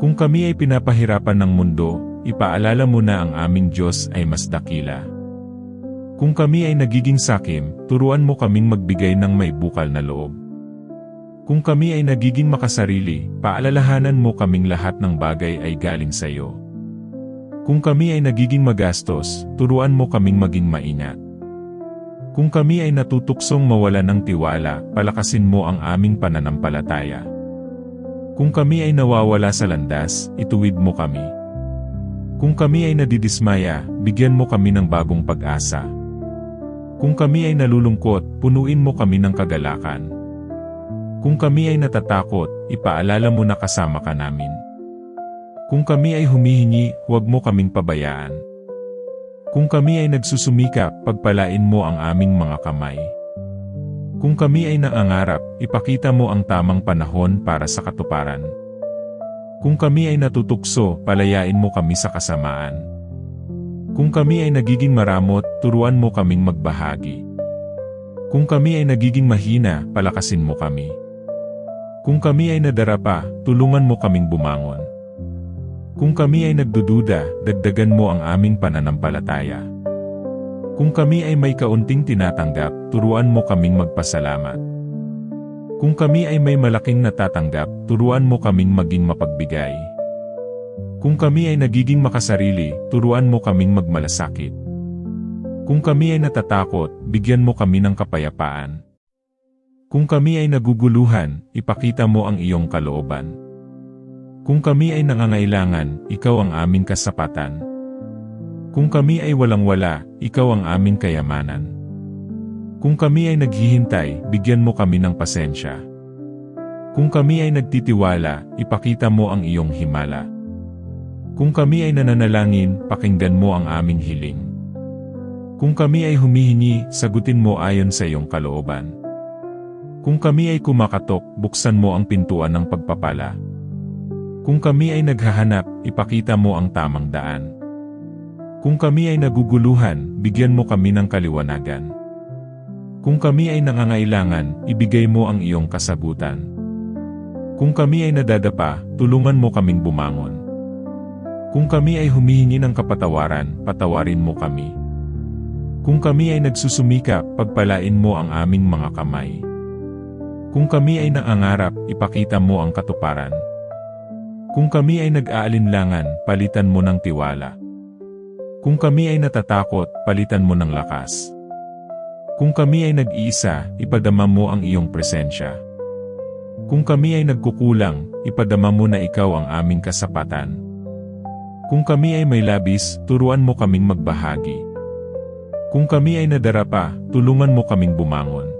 Speaker 1: Kung kami ay pinapahirapan ng mundo, ipaalala mo na ang aming Diyos ay mas dakila. Kung kami ay nagiging sakim, turuan mo kaming magbigay ng may bukal na loob. Kung kami ay nagiging makasarili, paalalahanan mo kaming lahat ng bagay ay galing sa iyo. Kung kami ay nagiging magastos, turuan mo kaming maging maingat. Kung kami ay natutuksong mawala ng tiwala, palakasin mo ang aming pananampalataya. Kung kami ay nawawala sa landas, ituwid mo kami. Kung kami ay nadidismaya, bigyan mo kami ng bagong pag-asa. Kung kami ay nalulungkot, punuin mo kami ng kagalakan. Kung kami ay natatakot, ipaalala mo na kasama ka namin. Kung kami ay humihingi, huwag mo kaming pabayaan. Kung kami ay nagsusumikap, pagpalain mo ang aming mga kamay. Kung kami ay nangangarap, ipakita mo ang tamang panahon para sa katuparan. Kung kami ay natutukso, palayain mo kami sa kasamaan. Kung kami ay nagiging maramot, turuan mo kaming magbahagi. Kung kami ay nagiging mahina, palakasin mo kami. Kung kami ay nadarapa, tulungan mo kaming bumangon. Kung kami ay nagdududa, dagdagan mo ang aming pananampalataya. Kung kami ay may kaunting tinatanggap, turuan mo kaming magpasalamat. Kung kami ay may malaking natatanggap, turuan mo kaming maging mapagbigay. Kung kami ay nagiging makasarili, turuan mo kaming magmalasakit. Kung kami ay natatakot, bigyan mo kami ng kapayapaan. Kung kami ay naguguluhan, ipakita mo ang iyong kalooban. Kung kami ay nangangailangan, ikaw ang aming kasapatan. Kung kami ay walang-wala, ikaw ang aming kayamanan. Kung kami ay naghihintay, bigyan mo kami ng pasensya. Kung kami ay nagtitiwala, ipakita mo ang iyong himala. Kung kami ay nananalangin, pakinggan mo ang aming hiling. Kung kami ay humihingi, sagutin mo ayon sa iyong kalooban. Kung kami ay kumakatok, buksan mo ang pintuan ng pagpapala. Kung kami ay naghahanap, ipakita mo ang tamang daan. Kung kami ay naguguluhan, bigyan mo kami ng kaliwanagan. Kung kami ay nangangailangan, ibigay mo ang iyong kasagutan. Kung kami ay nadadapa, tulungan mo kaming bumangon. Kung kami ay humihingi ng kapatawaran, patawarin mo kami. Kung kami ay nagsusumikap, pagpalain mo ang aming mga kamay. Kung kami ay nangangarap, ipakita mo ang katuparan. Kung kami ay nag-aalinlangan, palitan mo ng tiwala. Kung kami ay natatakot, palitan mo ng lakas. Kung kami ay nag-iisa, ipadama mo ang iyong presensya. Kung kami ay nagkukulang, ipadama mo na ikaw ang aming kasapatan. Kung kami ay may labis, turuan mo kaming magbahagi. Kung kami ay nadarapa, tulungan mo kaming bumangon.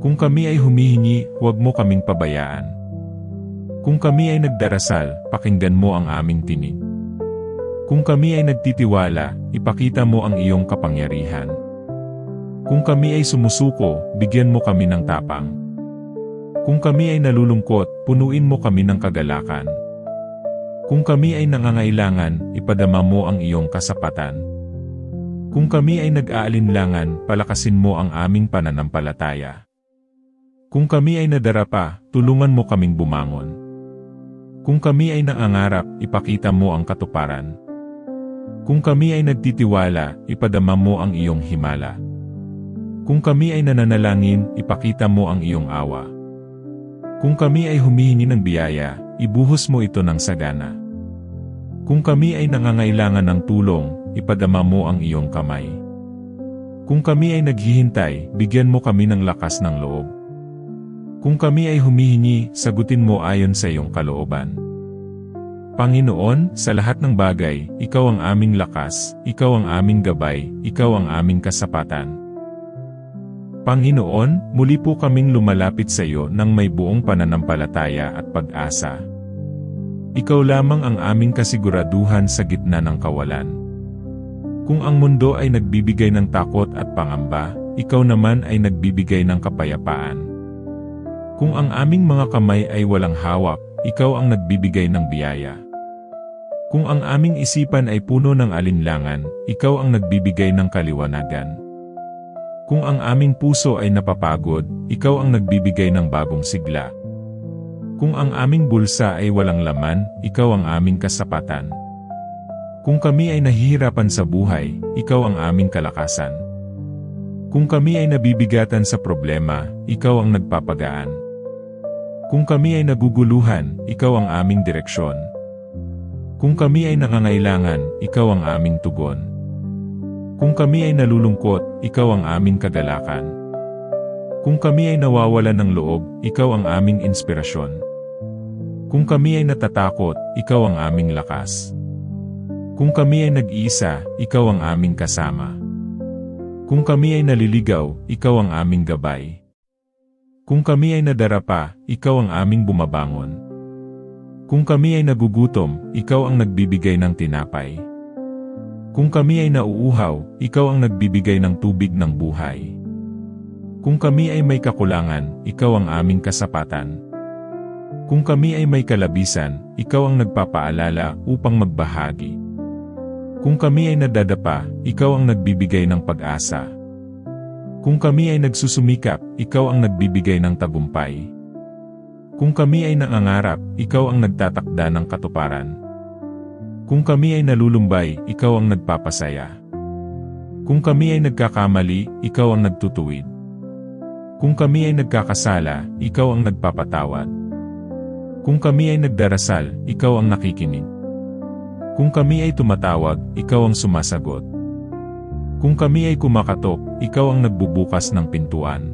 Speaker 1: Kung kami ay humihingi, huwag mo kaming pabayaan. Kung kami ay nagdarasal, pakinggan mo ang aming tinig. Kung kami ay nagtitiwala, ipakita mo ang iyong kapangyarihan. Kung kami ay sumusuko, bigyan mo kami ng tapang. Kung kami ay nalulungkot, punuin mo kami ng kagalakan. Kung kami ay nangangailangan, ipadama mo ang iyong kasapatan. Kung kami ay nag-aalinlangan, palakasin mo ang aming pananampalataya. Kung kami ay nadarapa, tulungan mo kaming bumangon. Kung kami ay nangangarap, ipakita mo ang katuparan. Kung kami ay nagtitiwala, ipadama mo ang iyong himala. Kung kami ay nananalangin, ipakita mo ang iyong awa. Kung kami ay humihingi ng biyaya, ibuhos mo ito ng sagana. Kung kami ay nangangailangan ng tulong, ipadama mo ang iyong kamay. Kung kami ay naghihintay, bigyan mo kami ng lakas ng loob. Kung kami ay humihingi, sagutin mo ayon sa iyong kalooban. Panginoon, sa lahat ng bagay, ikaw ang aming lakas, ikaw ang aming gabay, ikaw ang aming kasapatan. Panginoon, muli po kaming lumalapit sa iyo nang may buong pananampalataya at pag-asa. Ikaw lamang ang aming kasiguraduhan sa gitna ng kawalan. Kung ang mundo ay nagbibigay ng takot at pangamba, ikaw naman ay nagbibigay ng kapayapaan. Kung ang aming mga kamay ay walang hawak, ikaw ang nagbibigay ng biyaya. Kung ang aming isipan ay puno ng alinlangan, ikaw ang nagbibigay ng kaliwanagan. Kung ang aming puso ay napapagod, ikaw ang nagbibigay ng bagong sigla. Kung ang aming bulsa ay walang laman, ikaw ang aming kasapatan. Kung kami ay nahihirapan sa buhay, ikaw ang aming kalakasan. Kung kami ay nabibigatan sa problema, ikaw ang nagpapagaan. Kung kami ay naguguluhan, ikaw ang aming direksyon. Kung kami ay nangangailangan, ikaw ang aming tugon. Kung kami ay nalulungkot, ikaw ang aming kagalakan. Kung kami ay nawawalan ng loob, ikaw ang aming inspirasyon. Kung kami ay natatakot, ikaw ang aming lakas. Kung kami ay nag-iisa, ikaw ang aming kasama. Kung kami ay naliligaw, ikaw ang aming gabay. Kung kami ay nadarapa, ikaw ang aming bumabangon. Kung kami ay nagugutom, ikaw ang nagbibigay ng tinapay. Kung kami ay nauuhaw, ikaw ang nagbibigay ng tubig ng buhay. Kung kami ay may kakulangan, ikaw ang aming kasapatan. Kung kami ay may kalabisan, ikaw ang nagpapaalala upang magbahagi. Kung kami ay nadadapa, ikaw ang nagbibigay ng pag-asa. Kung kami ay nagsusumikap, ikaw ang nagbibigay ng tagumpay. Kung kami ay nangangarap, ikaw ang nagtatakda ng katuparan. Kung kami ay nalulumbay, ikaw ang nagpapasaya. Kung kami ay nagkakamali, ikaw ang nagtutuwid. Kung kami ay nagkakasala, ikaw ang nagpapatawad. Kung kami ay nagdarasal, ikaw ang nakikinig. Kung kami ay tumatawag, ikaw ang sumasagot. Kung kami ay kumakatok, ikaw ang nagbubukas ng pintuan.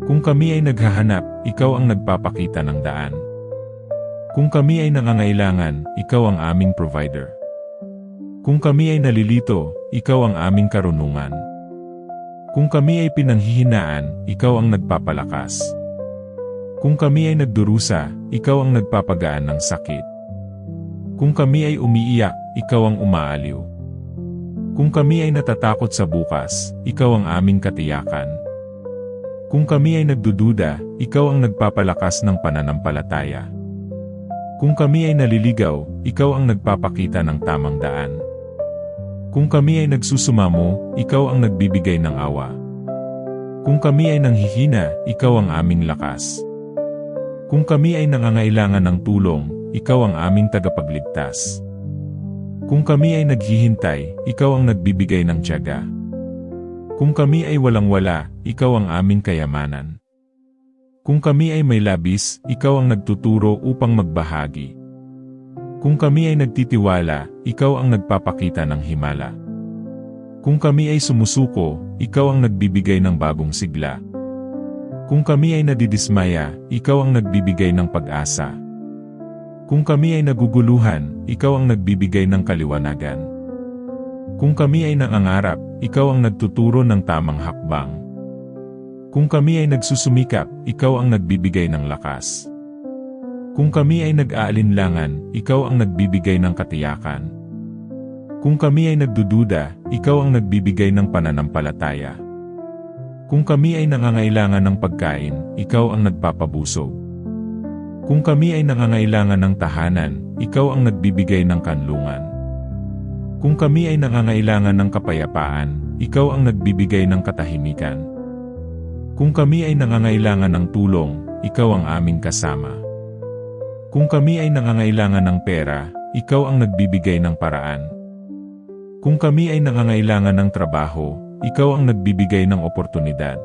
Speaker 1: Kung kami ay naghahanap, ikaw ang nagpapakita ng daan. Kung kami ay nangangailangan, ikaw ang aming provider. Kung kami ay nalilito, ikaw ang aming karunungan. Kung kami ay pinanghihinaan, ikaw ang nagpapalakas. Kung kami ay nagdurusa, ikaw ang nagpapagaan ng sakit. Kung kami ay umiiyak, ikaw ang umaaliw. Kung kami ay natatakot sa bukas, ikaw ang aming katiyakan. Kung kami ay nagdududa, ikaw ang nagpapalakas ng pananampalataya. Kung kami ay naliligaw, ikaw ang nagpapakita ng tamang daan. Kung kami ay nagsusumamo, ikaw ang nagbibigay ng awa. Kung kami ay nanghihina, ikaw ang aming lakas. Kung kami ay nangangailangan ng tulong, ikaw ang aming tagapagligtas. Kung kami ay naghihintay, ikaw ang nagbibigay ng tiyaga. Kung kami ay walang-wala, ikaw ang aming kayamanan. Kung kami ay may labis, ikaw ang nagtuturo upang magbahagi. Kung kami ay nagtitiwala, ikaw ang nagpapakita ng himala. Kung kami ay sumusuko, ikaw ang nagbibigay ng bagong sigla. Kung kami ay nadidismaya, ikaw ang nagbibigay ng pag-asa. Kung kami ay naguguluhan, ikaw ang nagbibigay ng kaliwanagan. Kung kami ay nangangarap, ikaw ang nagtuturo ng tamang hakbang. Kung kami ay nagsusumikap, ikaw ang nagbibigay ng lakas. Kung kami ay nag-aalinlangan, ikaw ang nagbibigay ng katiyakan. Kung kami ay nagdududa, ikaw ang nagbibigay ng pananampalataya. Kung kami ay nangangailangan ng pagkain, ikaw ang nagpapabusog. Kung kami ay nangangailangan ng tahanan, ikaw ang nagbibigay ng kanlungan. Kung kami ay nangangailangan ng kapayapaan, ikaw ang nagbibigay ng katahimikan. Kung kami ay nangangailangan ng tulong, ikaw ang aming kasama. Kung kami ay nangangailangan ng pera, ikaw ang nagbibigay ng paraan. Kung kami ay nangangailangan ng trabaho, ikaw ang nagbibigay ng oportunidad.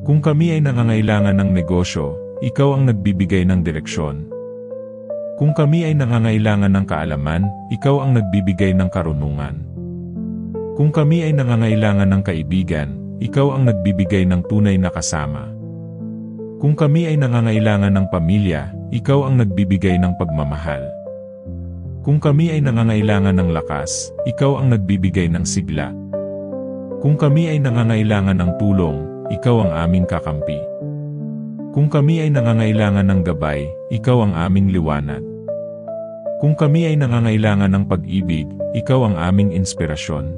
Speaker 1: Kung kami ay nangangailangan ng negosyo, ikaw ang nagbibigay ng direksyon. Kung kami ay nangangailangan ng kaalaman, ikaw ang nagbibigay ng karunungan. Kung kami ay nangangailangan ng kaibigan, ikaw ang nagbibigay ng tunay na kasama. Kung kami ay nangangailangan ng pamilya, ikaw ang nagbibigay ng pagmamahal. Kung kami ay nangangailangan ng lakas, ikaw ang nagbibigay ng sigla. Kung kami ay nangangailangan ng tulong, ikaw ang aming kakampi. Kung kami ay nangangailangan ng gabay, ikaw ang aming liwanag. Kung kami ay nangangailangan ng pag-ibig, ikaw ang aming inspirasyon.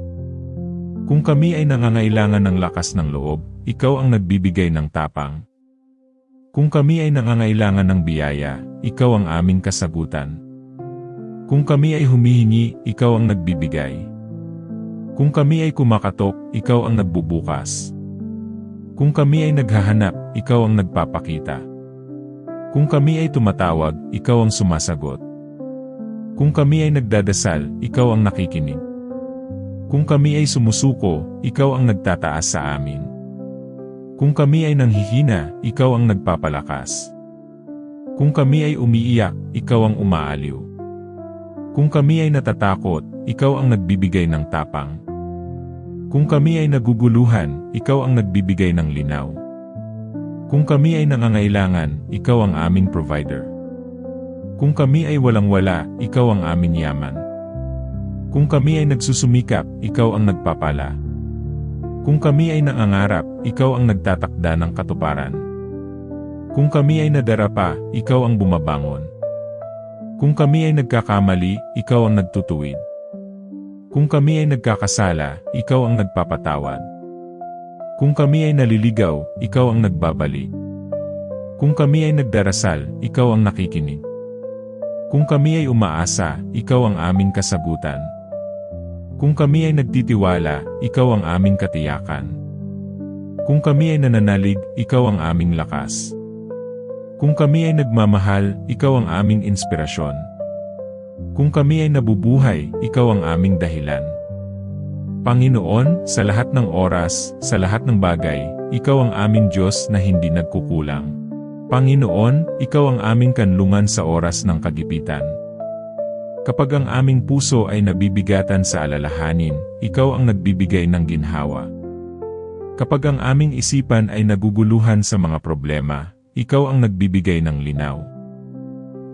Speaker 1: Kung kami ay nangangailangan ng lakas ng loob, ikaw ang nagbibigay ng tapang. Kung kami ay nangangailangan ng biyaya, ikaw ang aming kasagutan. Kung kami ay humihingi, ikaw ang nagbibigay. Kung kami ay kumakatok, ikaw ang nagbubukas. Kung kami ay naghahanap, ikaw ang nagpapakita. Kung kami ay tumatawag, ikaw ang sumasagot. Kung kami ay nagdadasal, ikaw ang nakikinig. Kung kami ay sumusuko, ikaw ang nagtataas sa amin. Kung kami ay nanghihina, ikaw ang nagpapalakas. Kung kami ay umiiyak, ikaw ang umaaliw. Kung kami ay natatakot, ikaw ang nagbibigay ng tapang. Kung kami ay naguguluhan, ikaw ang nagbibigay ng linaw. Kung kami ay nangangailangan, ikaw ang aming provider. Kung kami ay walang-wala, ikaw ang aming yaman. Kung kami ay nagsusumikap, ikaw ang nagpapala. Kung kami ay nangangarap, ikaw ang nagtatakda ng katuparan. Kung kami ay nadarapa, ikaw ang bumabangon. Kung kami ay nagkakamali, ikaw ang nagtutuwid. Kung kami ay nagkakasala, ikaw ang nagpapatawad. Kung kami ay naliligaw, ikaw ang nagbabalik. Kung kami ay nagdarasal, ikaw ang nakikinig. Kung kami ay umaasa, ikaw ang aming kasagutan. Kung kami ay nagtitiwala, ikaw ang aming katiyakan. Kung kami ay nananalig, ikaw ang aming lakas. Kung kami ay nagmamahal, ikaw ang aming inspirasyon. Kung kami ay nabubuhay, ikaw ang aming dahilan. Panginoon, sa lahat ng oras, sa lahat ng bagay, ikaw ang aming Diyos na hindi nagkukulang. Panginoon, ikaw ang aming kanlungan sa oras ng kagipitan. Kapag ang aming puso ay nabibigatan sa alalahanin, ikaw ang nagbibigay ng ginhawa. Kapag ang aming isipan ay naguguluhan sa mga problema, ikaw ang nagbibigay ng linaw.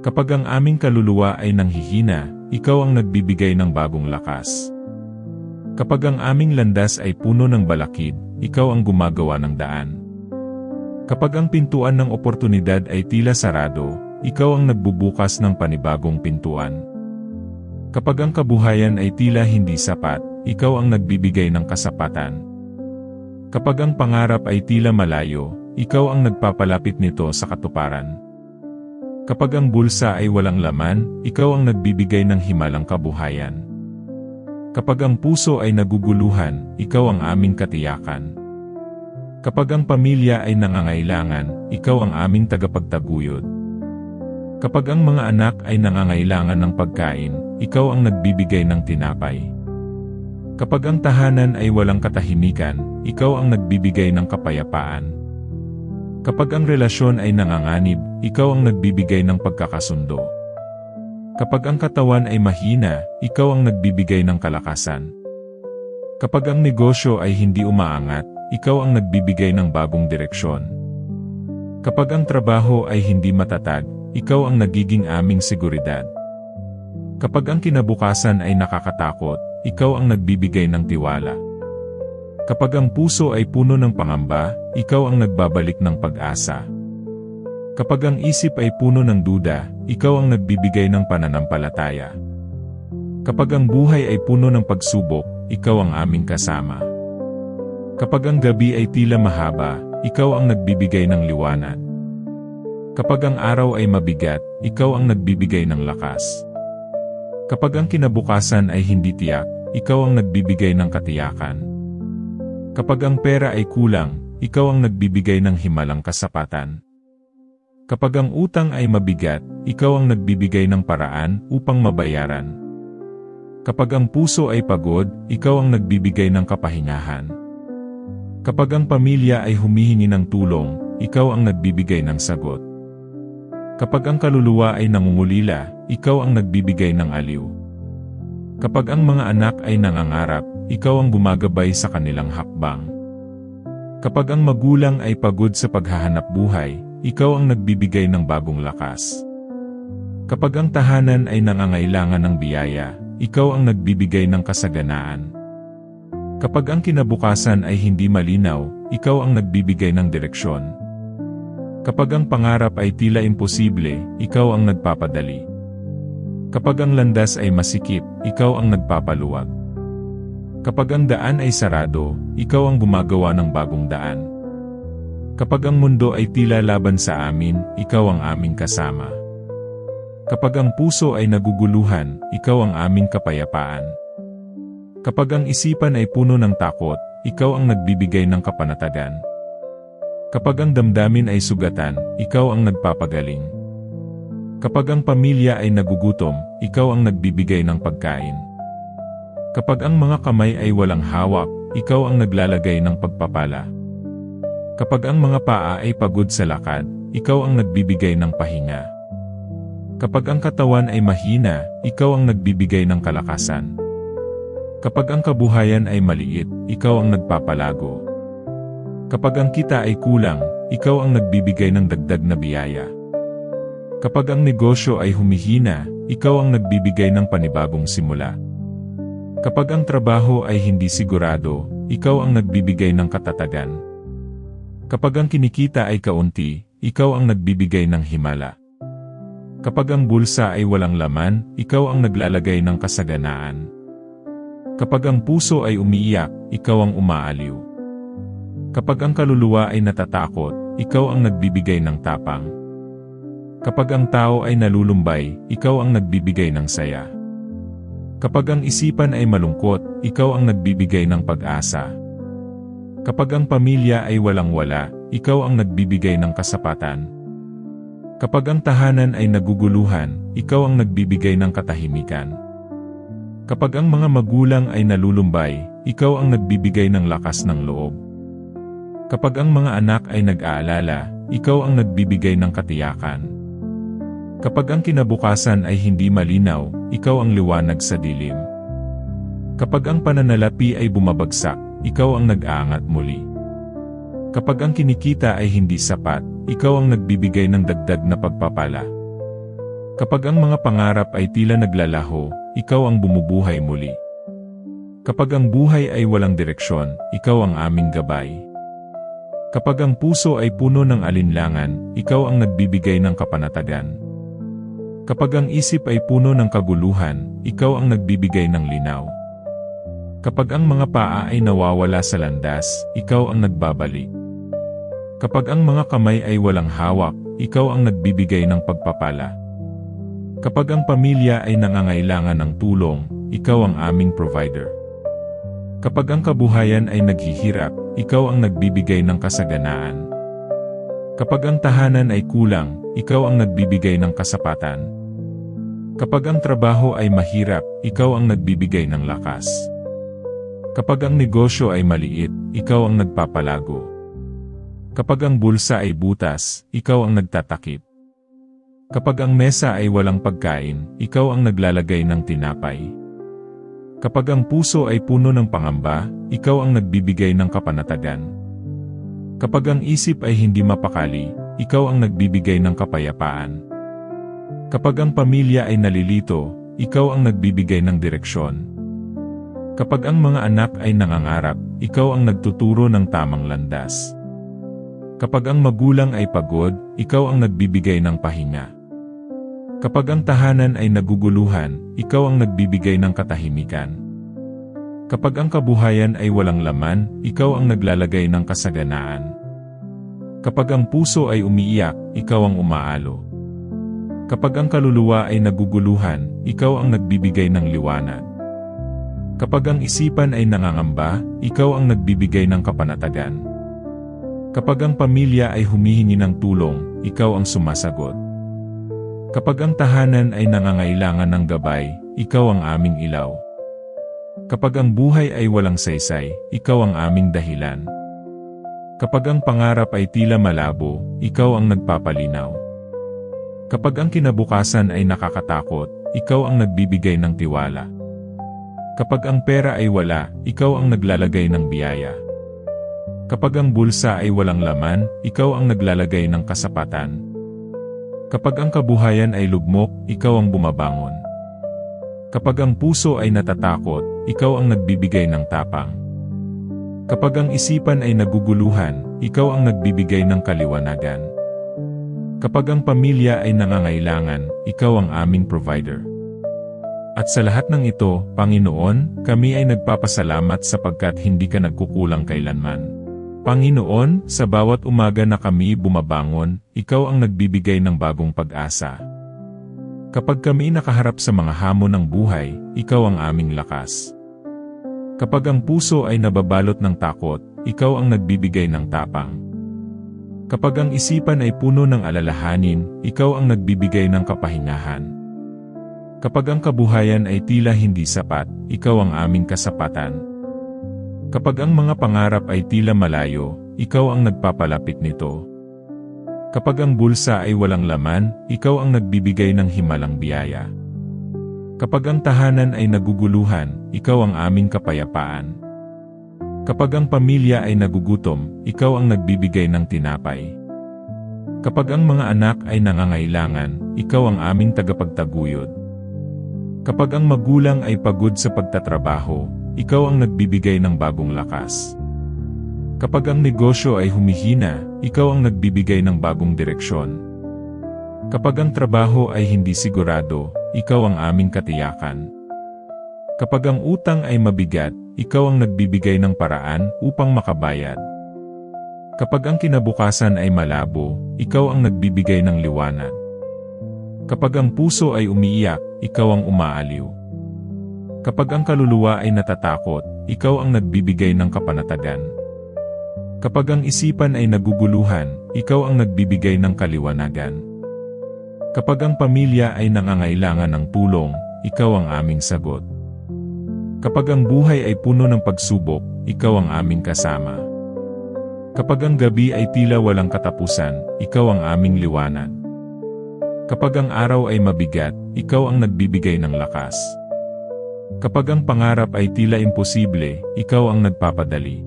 Speaker 1: Kapag ang aming kaluluwa ay nanghihina, ikaw ang nagbibigay ng bagong lakas. Kapag ang aming landas ay puno ng balakid, ikaw ang gumagawa ng daan. Kapag ang pintuan ng oportunidad ay tila sarado, ikaw ang nagbubukas ng panibagong pintuan. Kapag ang kabuhayan ay tila hindi sapat, ikaw ang nagbibigay ng kasapatan. Kapag ang pangarap ay tila malayo, ikaw ang nagpapalapit nito sa katuparan. Kapag ang bulsa ay walang laman, ikaw ang nagbibigay ng himalang kabuhayan. Kapag ang puso ay naguguluhan, ikaw ang aming katiyakan. Kapag ang pamilya ay nangangailangan, ikaw ang aming tagapagtaguyod. Kapag ang mga anak ay nangangailangan ng pagkain, ikaw ang nagbibigay ng tinapay. Kapag ang tahanan ay walang katahimikan, ikaw ang nagbibigay ng kapayapaan. Kapag ang relasyon ay nanganganib, ikaw ang nagbibigay ng pagkakasundo. Kapag ang katawan ay mahina, ikaw ang nagbibigay ng kalakasan. Kapag ang negosyo ay hindi umaangat, ikaw ang nagbibigay ng bagong direksyon. Kapag ang trabaho ay hindi matatag, ikaw ang nagiging aming seguridad. Kapag ang kinabukasan ay nakakatakot, ikaw ang nagbibigay ng tiwala. Kapag ang puso ay puno ng pangamba, ikaw ang nagbabalik ng pag-asa. Kapag ang isip ay puno ng duda, ikaw ang nagbibigay ng pananampalataya. Kapag ang buhay ay puno ng pagsubok, ikaw ang aming kasama. Kapag ang gabi ay tila mahaba, ikaw ang nagbibigay ng liwanag. Kapag ang araw ay mabigat, ikaw ang nagbibigay ng lakas. Kapag ang kinabukasan ay hindi tiyak, ikaw ang nagbibigay ng katiyakan. Kapag ang pera ay kulang, ikaw ang nagbibigay ng himalang kasapatan. Kapag ang utang ay mabigat, ikaw ang nagbibigay ng paraan upang mabayaran. Kapag ang puso ay pagod, ikaw ang nagbibigay ng kapahingahan. Kapag ang pamilya ay humihingi ng tulong, ikaw ang nagbibigay ng sagot. Kapag ang kaluluwa ay nangungulila, ikaw ang nagbibigay ng aliw. Kapag ang mga anak ay nangangarap, ikaw ang gumagabay sa kanilang hakbang. Kapag ang magulang ay pagod sa paghahanap buhay, ikaw ang nagbibigay ng bagong lakas. Kapag ang tahanan ay nangangailangan ng biyaya, ikaw ang nagbibigay ng kasaganaan. Kapag ang kinabukasan ay hindi malinaw, ikaw ang nagbibigay ng direksyon. Kapag ang pangarap ay tila imposible, ikaw ang nagpapadali. Kapag ang landas ay masikip, ikaw ang nagpapaluwag. Kapag ang daan ay sarado, ikaw ang gumagawa ng bagong daan. Kapag ang mundo ay tila laban sa amin, ikaw ang aming kasama. Kapag ang puso ay naguguluhan, ikaw ang aming kapayapaan. Kapag ang isipan ay puno ng takot, ikaw ang nagbibigay ng kapanatagan. Kapag ang damdamin ay sugatan, ikaw ang nagpapagaling. Kapag ang pamilya ay nagugutom, ikaw ang nagbibigay ng pagkain. Kapag ang mga kamay ay walang hawak, ikaw ang naglalagay ng pagpapala. Kapag ang mga paa ay pagod sa lakad, ikaw ang nagbibigay ng pahinga. Kapag ang katawan ay mahina, ikaw ang nagbibigay ng kalakasan. Kapag ang kabuhayan ay maliit, ikaw ang nagpapalago. Kapag ang kita ay kulang, ikaw ang nagbibigay ng dagdag na biyaya. Kapag ang negosyo ay humihina, ikaw ang nagbibigay ng panibagong simula. Kapag ang trabaho ay hindi sigurado, ikaw ang nagbibigay ng katatagan. Kapag ang kinikita ay kaunti, ikaw ang nagbibigay ng himala. Kapag ang bulsa ay walang laman, ikaw ang naglalagay ng kasaganaan. Kapag ang puso ay umiiyak, ikaw ang umaaliw. Kapag ang kaluluwa ay natatakot, ikaw ang nagbibigay ng tapang. Kapag ang tao ay nalulumbay, ikaw ang nagbibigay ng saya. Kapag ang isipan ay malungkot, ikaw ang nagbibigay ng pag-asa. Kapag ang pamilya ay walang-wala, ikaw ang nagbibigay ng kasapatan. Kapag ang tahanan ay naguguluhan, ikaw ang nagbibigay ng katahimikan. Kapag ang mga magulang ay nalulumbay, ikaw ang nagbibigay ng lakas ng loob. Kapag ang mga anak ay nag-aalala, ikaw ang nagbibigay ng katiyakan. Kapag ang kinabukasan ay hindi malinaw, ikaw ang liwanag sa dilim. Kapag ang pananalapi ay bumabagsak, ikaw ang nag-aangat muli. Kapag ang kinikita ay hindi sapat, ikaw ang nagbibigay ng dagdag na pagpapala. Kapag ang mga pangarap ay tila naglalaho, ikaw ang bumubuhay muli. Kapag ang buhay ay walang direksyon, ikaw ang aming gabay. Kapag ang puso ay puno ng alinlangan, ikaw ang nagbibigay ng kapanatagan. Kapag ang isip ay puno ng kaguluhan, ikaw ang nagbibigay ng linaw. Kapag ang mga paa ay nawawala sa landas, ikaw ang nagbabalik. Kapag ang mga kamay ay walang hawak, ikaw ang nagbibigay ng pagpapala. Kapag ang pamilya ay nangangailangan ng tulong, ikaw ang aming provider. Kapag ang kabuhayan ay naghihirap, ikaw ang nagbibigay ng kasaganaan. Kapag ang tahanan ay kulang, ikaw ang nagbibigay ng kasapatan. Kapag ang trabaho ay mahirap, ikaw ang nagbibigay ng lakas. Kapag ang negosyo ay maliit, ikaw ang nagpapalago. Kapag ang bulsa ay butas, ikaw ang nagtatakip. Kapag ang mesa ay walang pagkain, ikaw ang naglalagay ng tinapay. Kapag ang puso ay puno ng pangamba, ikaw ang nagbibigay ng kapanatagan. Kapag ang isip ay hindi mapakali, ikaw ang nagbibigay ng kapayapaan. Kapag ang pamilya ay nalilito, ikaw ang nagbibigay ng direksyon. Kapag ang mga anak ay nangangarap, ikaw ang nagtuturo ng tamang landas. Kapag ang magulang ay pagod, ikaw ang nagbibigay ng pahinga. Kapag ang tahanan ay naguguluhan, ikaw ang nagbibigay ng katahimikan. Kapag ang kabuhayan ay walang laman, ikaw ang naglalagay ng kasaganaan. Kapag ang puso ay umiiyak, ikaw ang umaalo. Kapag ang kaluluwa ay naguguluhan, ikaw ang nagbibigay ng liwanag. Kapag ang isipan ay nangangamba, ikaw ang nagbibigay ng kapanatagan. Kapag ang pamilya ay humihingi ng tulong, ikaw ang sumasagot. Kapag ang tahanan ay nangangailangan ng gabay, ikaw ang aming ilaw. Kapag ang buhay ay walang saysay, ikaw ang aming dahilan. Kapag ang pangarap ay tila malabo, ikaw ang nagpapalinaw. Kapag ang kinabukasan ay nakakatakot, ikaw ang nagbibigay ng tiwala. Kapag ang pera ay wala, ikaw ang naglalagay ng biyaya. Kapag ang bulsa ay walang laman, ikaw ang naglalagay ng kasapatan. Kapag ang kabuhayan ay lugmok, ikaw ang bumabangon. Kapag ang puso ay natatakot, ikaw ang nagbibigay ng tapang. Kapag ang isipan ay naguguluhan, ikaw ang nagbibigay ng kaliwanagan. Kapag ang pamilya ay nangangailangan, ikaw ang aming provider. At sa lahat ng ito, Panginoon, kami ay nagpapasalamat sapagkat hindi ka nagkukulang kailanman. Panginoon, sa bawat umaga na kami bumabangon, ikaw ang nagbibigay ng bagong pag-asa. Kapag kami nakaharap sa mga hamon ng buhay, ikaw ang aming lakas. Kapag ang puso ay nababalot ng takot, ikaw ang nagbibigay ng tapang. Kapag ang isipan ay puno ng alalahanin, ikaw ang nagbibigay ng kapahingahan. Kapag ang kabuhayan ay tila hindi sapat, ikaw ang aming kasapatan. Kapag ang mga pangarap ay tila malayo, ikaw ang nagpapalapit nito. Kapag ang bulsa ay walang laman, ikaw ang nagbibigay ng himalang biyaya. Kapag ang tahanan ay naguguluhan, ikaw ang aming kapayapaan. Kapag ang pamilya ay nagugutom, ikaw ang nagbibigay ng tinapay. Kapag ang mga anak ay nangangailangan, ikaw ang aming tagapagtaguyod. Kapag ang magulang ay pagod sa pagtatrabaho, ikaw ang nagbibigay ng bagong lakas. Kapag ang negosyo ay humihina, ikaw ang nagbibigay ng bagong direksyon. Kapag ang trabaho ay hindi sigurado, ikaw ang aming katiyakan. Kapag ang utang ay mabigat, ikaw ang nagbibigay ng paraan upang makabayad. Kapag ang kinabukasan ay malabo, ikaw ang nagbibigay ng liwanag. Kapag ang puso ay umiiyak, ikaw ang umaaliw. Kapag ang kaluluwa ay natatakot, ikaw ang nagbibigay ng kapanatagan. Kapag ang isipan ay naguguluhan, ikaw ang nagbibigay ng kaliwanagan. Kapag ang pamilya ay nangangailangan ng tulong, ikaw ang aming sagot. Kapag ang buhay ay puno ng pagsubok, ikaw ang aming kasama. Kapag ang gabi ay tila walang katapusan, ikaw ang aming liwanag. Kapag ang araw ay mabigat, ikaw ang nagbibigay ng lakas. Kapag ang pangarap ay tila imposible, ikaw ang nagpapadali.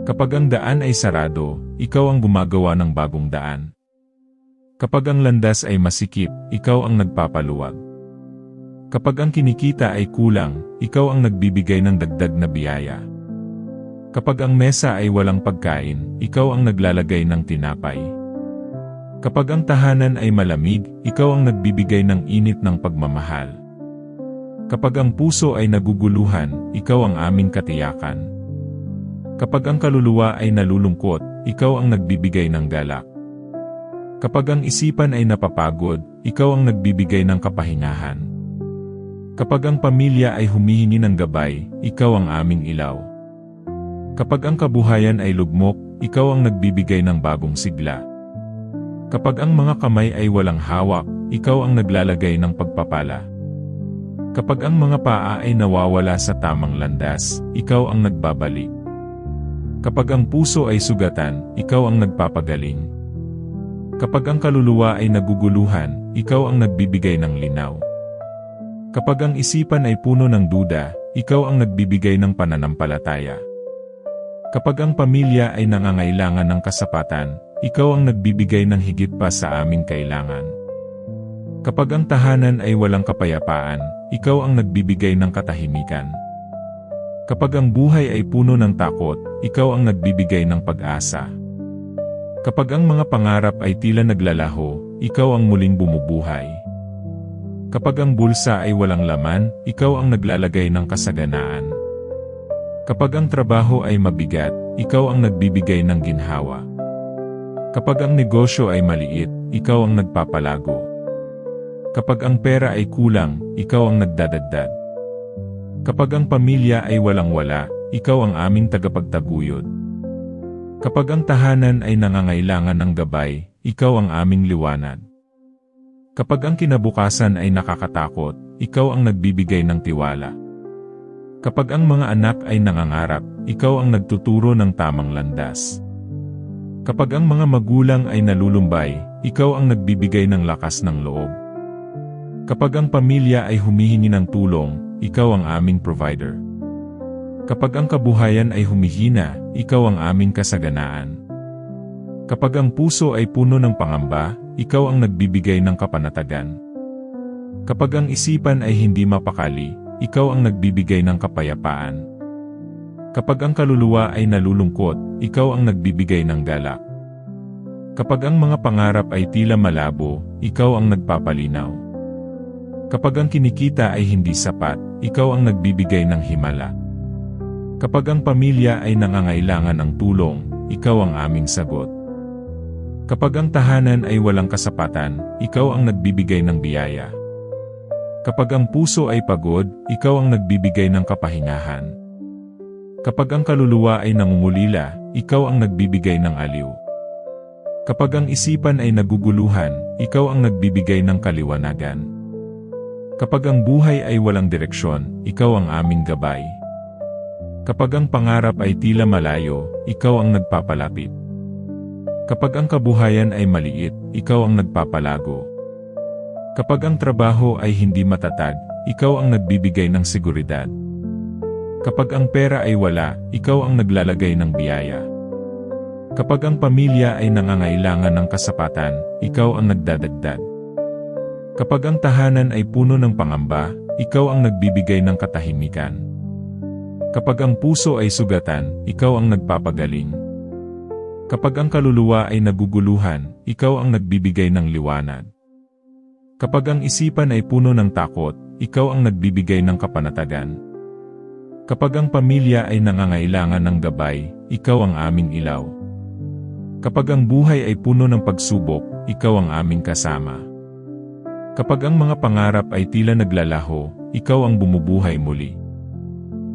Speaker 1: Kapag ang daan ay sarado, ikaw ang gumagawa ng bagong daan. Kapag ang landas ay masikip, ikaw ang nagpapaluwag. Kapag ang kinikita ay kulang, ikaw ang nagbibigay ng dagdag na biyaya. Kapag ang mesa ay walang pagkain, ikaw ang naglalagay ng tinapay. Kapag ang tahanan ay malamig, ikaw ang nagbibigay ng init ng pagmamahal. Kapag ang puso ay naguguluhan, ikaw ang aming katiyakan. Kapag ang kaluluwa ay nalulungkot, ikaw ang nagbibigay ng galak. Kapag ang isipan ay napapagod, ikaw ang nagbibigay ng kapahingahan. Kapag ang pamilya ay humihingi ng gabay, ikaw ang aming ilaw. Kapag ang kabuhayan ay lugmok, ikaw ang nagbibigay ng bagong sigla. Kapag ang mga kamay ay walang hawak, ikaw ang naglalagay ng pagpapala. Kapag ang mga paa ay nawawala sa tamang landas, ikaw ang nagbabalik. Kapag ang puso ay sugatan, ikaw ang nagpapagaling. Kapag ang kaluluwa ay naguguluhan, ikaw ang nagbibigay ng linaw. Kapag ang isipan ay puno ng duda, ikaw ang nagbibigay ng pananampalataya. Kapag ang pamilya ay nangangailangan ng kasapatan, ikaw ang nagbibigay ng higit pa sa aming kailangan. Kapag ang tahanan ay walang kapayapaan, ikaw ang nagbibigay ng katahimikan. Kapag ang buhay ay puno ng takot, ikaw ang nagbibigay ng pag-asa. Kapag ang mga pangarap ay tila naglalaho, ikaw ang muling bumubuhay. Kapag ang bulsa ay walang laman, ikaw ang naglalagay ng kasaganaan. Kapag ang trabaho ay mabigat, ikaw ang nagbibigay ng ginhawa. Kapag ang negosyo ay maliit, ikaw ang nagpapalago. Kapag ang pera ay kulang, ikaw ang nagdadagdag. Kapag ang pamilya ay walang-wala, ikaw ang aming tagapagtaguyod. Kapag ang tahanan ay nangangailangan ng gabay, ikaw ang aming liwanag. Kapag ang kinabukasan ay nakakatakot, ikaw ang nagbibigay ng tiwala. Kapag ang mga anak ay nangangarap, ikaw ang nagtuturo ng tamang landas. Kapag ang mga magulang ay nalulumbay, ikaw ang nagbibigay ng lakas ng loob. Kapag ang pamilya ay humihingi ng tulong, ikaw ang aming provider. Kapag ang kabuhayan ay humihina, ikaw ang aming kasaganaan. Kapag ang puso ay puno ng pangamba, ikaw ang nagbibigay ng kapanatagan. Kapag ang isipan ay hindi mapakali, ikaw ang nagbibigay ng kapayapaan. Kapag ang kaluluwa ay nalulungkot, ikaw ang nagbibigay ng galak. Kapag ang mga pangarap ay tila malabo, ikaw ang nagpapalinaw. Kapag ang kinikita ay hindi sapat, ikaw ang nagbibigay ng himala. Kapag ang pamilya ay nangangailangan ng tulong, ikaw ang aming sagot. Kapag ang tahanan ay walang kasapatan, ikaw ang nagbibigay ng biyaya. Kapag ang puso ay pagod, ikaw ang nagbibigay ng kapahingahan. Kapag ang kaluluwa ay nangungulila, ikaw ang nagbibigay ng aliw. Kapag ang isipan ay naguguluhan, ikaw ang nagbibigay ng kaliwanagan. Kapag ang buhay ay walang direksyon, ikaw ang aming gabay. Kapag ang pangarap ay tila malayo, ikaw ang nagpapalapit. Kapag ang kabuhayan ay maliit, ikaw ang nagpapalago. Kapag ang trabaho ay hindi matatag, ikaw ang nagbibigay ng seguridad. Kapag ang pera ay wala, ikaw ang naglalagay ng biyaya. Kapag ang pamilya ay nangangailangan ng kasapatan, ikaw ang nagdadagdag. Kapag ang tahanan ay puno ng pangamba, ikaw ang nagbibigay ng katahimikan. Kapag ang puso ay sugatan, ikaw ang nagpapagaling. Kapag ang kaluluwa ay naguguluhan, ikaw ang nagbibigay ng liwanag. Kapag ang isipan ay puno ng takot, ikaw ang nagbibigay ng kapanatagan. Kapag ang pamilya ay nangangailangan ng gabay, ikaw ang aming ilaw. Kapag ang buhay ay puno ng pagsubok, ikaw ang aming kasama. Kapag ang mga pangarap ay tila naglalaho, ikaw ang bumubuhay muli.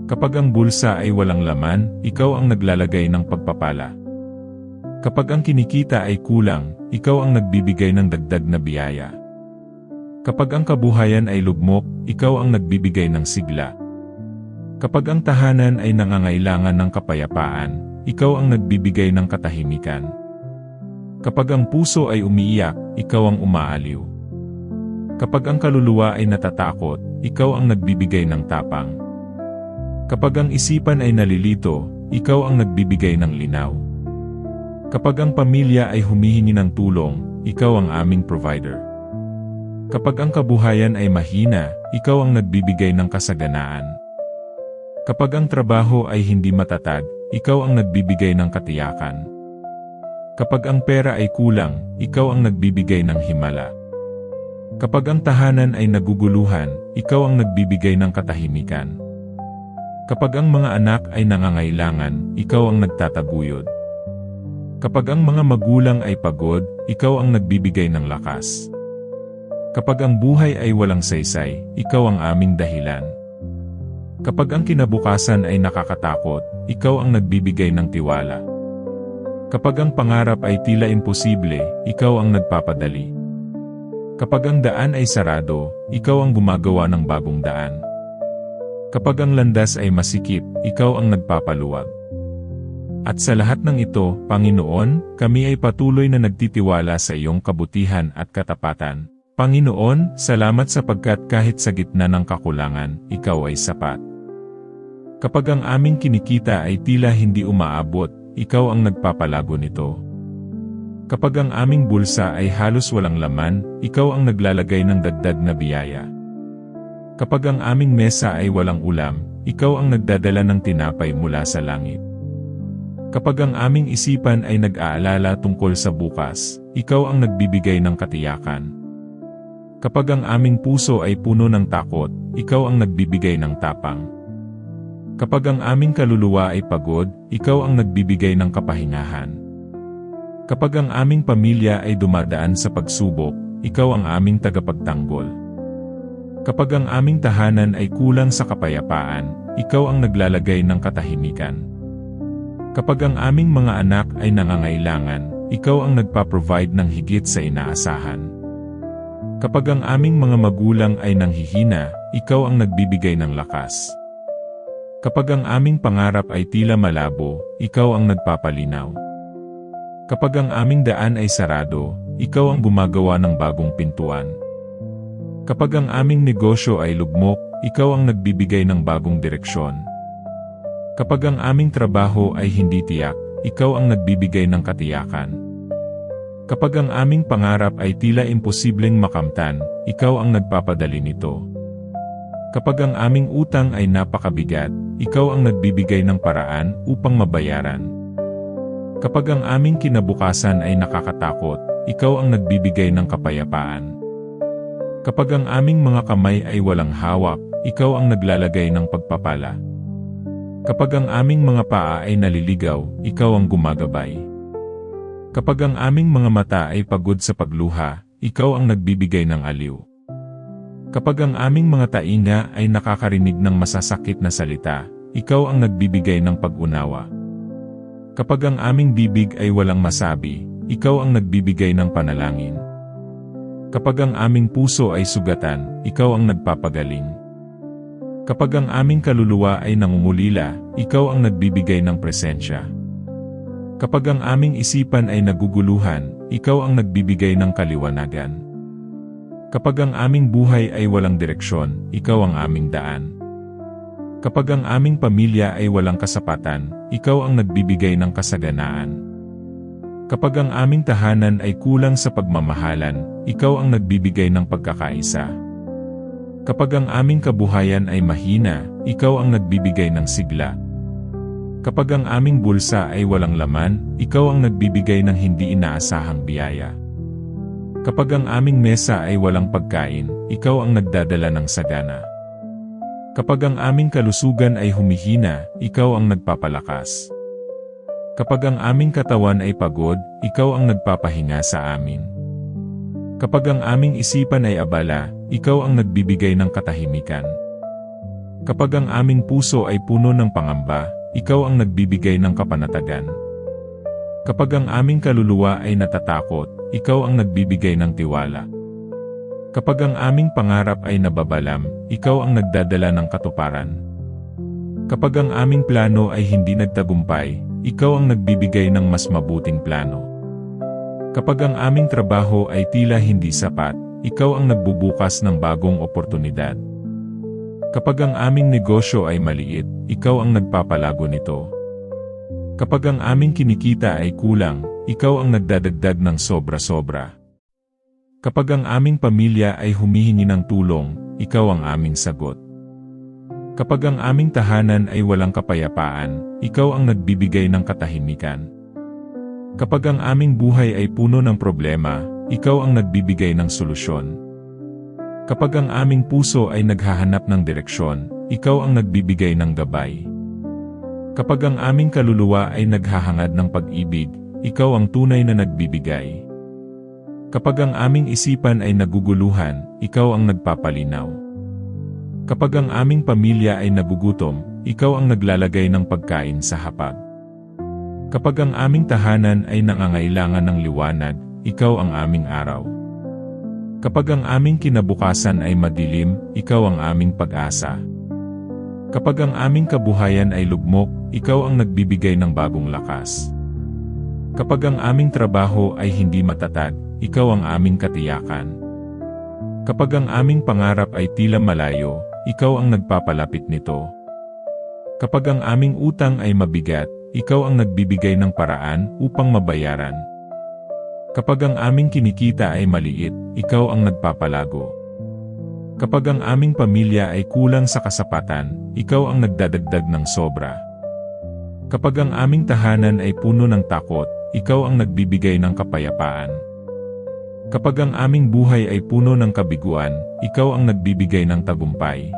Speaker 1: Kapag ang bulsa ay walang laman, ikaw ang naglalagay ng pagpapala. Kapag ang kinikita ay kulang, ikaw ang nagbibigay ng dagdag na biyaya. Kapag ang kabuhayan ay lugmok, ikaw ang nagbibigay ng sigla. Kapag ang tahanan ay nangangailangan ng kapayapaan, ikaw ang nagbibigay ng katahimikan. Kapag ang puso ay umiiyak, ikaw ang umaaliw. Kapag ang kaluluwa ay natatakot, ikaw ang nagbibigay ng tapang. Kapag ang isipan ay nalilito, ikaw ang nagbibigay ng linaw. Kapag ang pamilya ay humihingi ng tulong, ikaw ang aming provider. Kapag ang kabuhayan ay mahina, ikaw ang nagbibigay ng kasaganaan. Kapag ang trabaho ay hindi matatag, ikaw ang nagbibigay ng katiyakan. Kapag ang pera ay kulang, ikaw ang nagbibigay ng himala. Kapag ang tahanan ay naguguluhan, ikaw ang nagbibigay ng katahimikan. Kapag ang mga anak ay nangangailangan, ikaw ang nagtataguyod. Kapag ang mga magulang ay pagod, ikaw ang nagbibigay ng lakas. Kapag ang buhay ay walang saysay, ikaw ang aming dahilan. Kapag ang kinabukasan ay nakakatakot, ikaw ang nagbibigay ng tiwala. Kapag ang pangarap ay tila imposible, ikaw ang nagpapadali. Kapag ang daan ay sarado, ikaw ang gumagawa ng bagong daan. Kapag ang landas ay masikip, ikaw ang nagpapaluwag. At sa lahat ng ito, Panginoon, kami ay patuloy na nagtitiwala sa iyong kabutihan at katapatan. Panginoon, salamat sapagkat kahit sa gitna ng kakulangan, ikaw ay sapat. Kapag ang aming kinikita ay tila hindi umaabot, ikaw ang nagpapalago nito. Kapag ang aming bulsa ay halos walang laman, ikaw ang naglalagay ng dagdag na biyaya. Kapag ang aming mesa ay walang ulam, ikaw ang nagdadala ng tinapay mula sa langit. Kapag ang aming isipan ay nag-aalala tungkol sa bukas, ikaw ang nagbibigay ng katiyakan. Kapag ang aming puso ay puno ng takot, ikaw ang nagbibigay ng tapang. Kapag ang aming kaluluwa ay pagod, ikaw ang nagbibigay ng kapahingahan. Kapag ang aming pamilya ay dumadaan sa pagsubok, ikaw ang aming tagapagtanggol. Kapag ang aming tahanan ay kulang sa kapayapaan, ikaw ang naglalagay ng katahimikan. Kapag ang aming mga anak ay nangangailangan, ikaw ang nagpa-provide ng higit sa inaasahan. Kapag ang aming mga magulang ay nanghihina, ikaw ang nagbibigay ng lakas. Kapag ang aming pangarap ay tila malabo, ikaw ang nagpapalinaw. Kapag ang aming daan ay sarado, ikaw ang gumagawa ng bagong pintuan. Kapag ang aming negosyo ay lugmok, ikaw ang nagbibigay ng bagong direksyon. Kapag ang aming trabaho ay hindi tiyak, ikaw ang nagbibigay ng katiyakan. Kapag ang aming pangarap ay tila imposibleng makamtan, ikaw ang nagpapadali nito. Kapag ang aming utang ay napakabigat, ikaw ang nagbibigay ng paraan upang mabayaran. Kapag ang aming kinabukasan ay nakakatakot, ikaw ang nagbibigay ng kapayapaan. Kapag ang aming mga kamay ay walang hawak, ikaw ang naglalagay ng pagpapala. Kapag ang aming mga paa ay naliligaw, ikaw ang gumagabay. Kapag ang aming mga mata ay pagod sa pagluha, ikaw ang nagbibigay ng aliw. Kapag ang aming mga tainga ay nakakarinig ng masasakit na salita, ikaw ang nagbibigay ng pag-unawa. Kapag ang aming bibig ay walang masabi, ikaw ang nagbibigay ng panalangin. Kapag ang aming puso ay sugatan, ikaw ang nagpapagaling. Kapag ang aming kaluluwa ay nangungulila, ikaw ang nagbibigay ng presensya. Kapag ang aming isipan ay naguguluhan, ikaw ang nagbibigay ng kaliwanagan. Kapag ang aming buhay ay walang direksyon, ikaw ang aming daan. Kapag ang aming pamilya ay walang kasapatan, ikaw ang nagbibigay ng kasaganaan. Kapag ang aming tahanan ay kulang sa pagmamahalan, ikaw ang nagbibigay ng pagkakaisa. Kapag ang aming kabuhayan ay mahina, ikaw ang nagbibigay ng sigla. Kapag ang aming bulsa ay walang laman, ikaw ang nagbibigay ng hindi inaasahang biyaya. Kapag ang aming mesa ay walang pagkain, ikaw ang nagdadala ng sagana. Kapag ang aming kalusugan ay humihina, ikaw ang nagpapalakas. Kapag ang aming katawan ay pagod, ikaw ang nagpapahinga sa amin. Kapag ang aming isipan ay abala, ikaw ang nagbibigay ng katahimikan. Kapag ang aming puso ay puno ng pangamba, ikaw ang nagbibigay ng kapanatagan. Kapag ang aming kaluluwa ay natatakot, ikaw ang nagbibigay ng tiwala. Kapag ang aming pangarap ay nababalam, ikaw ang nagdadala ng katuparan. Kapag ang aming plano ay hindi nagtagumpay, ikaw ang nagbibigay ng mas mabuting plano. Kapag ang aming trabaho ay tila hindi sapat, ikaw ang nagbubukas ng bagong oportunidad. Kapag ang aming negosyo ay maliit, ikaw ang nagpapalago nito. Kapag ang aming kinikita ay kulang, ikaw ang nagdadagdag ng sobra-sobra. Kapag ang aming pamilya ay humihingi ng tulong, ikaw ang aming sagot. Kapag ang aming tahanan ay walang kapayapaan, ikaw ang nagbibigay ng katahimikan. Kapag ang aming buhay ay puno ng problema, ikaw ang nagbibigay ng solusyon. Kapag ang aming puso ay naghahanap ng direksyon, ikaw ang nagbibigay ng gabay. Kapag ang aming kaluluwa ay naghahangad ng pag-ibig, ikaw ang tunay na nagbibigay. Kapag ang aming isipan ay naguguluhan, ikaw ang nagpapalinaw. Kapag ang aming pamilya ay nagugutom, ikaw ang naglalagay ng pagkain sa hapag. Kapag ang aming tahanan ay nangangailangan ng liwanag, ikaw ang aming araw. Kapag ang aming kinabukasan ay madilim, ikaw ang aming pag-asa. Kapag ang aming kabuhayan ay lugmok, ikaw ang nagbibigay ng bagong lakas. Kapag ang aming trabaho ay hindi matatag, ikaw ang aming katiyakan. Kapag ang aming pangarap ay tila malayo, ikaw ang nagpapalapit nito. Kapag ang aming utang ay mabigat, ikaw ang nagbibigay ng paraan upang mabayaran. Kapag ang aming kinikita ay maliit, ikaw ang nagpapalago. Kapag ang aming pamilya ay kulang sa kasapatan, ikaw ang nagdadagdag ng sobra. Kapag ang aming tahanan ay puno ng takot, ikaw ang nagbibigay ng kapayapaan. Kapag ang aming buhay ay puno ng kabiguan, ikaw ang nagbibigay ng tagumpay.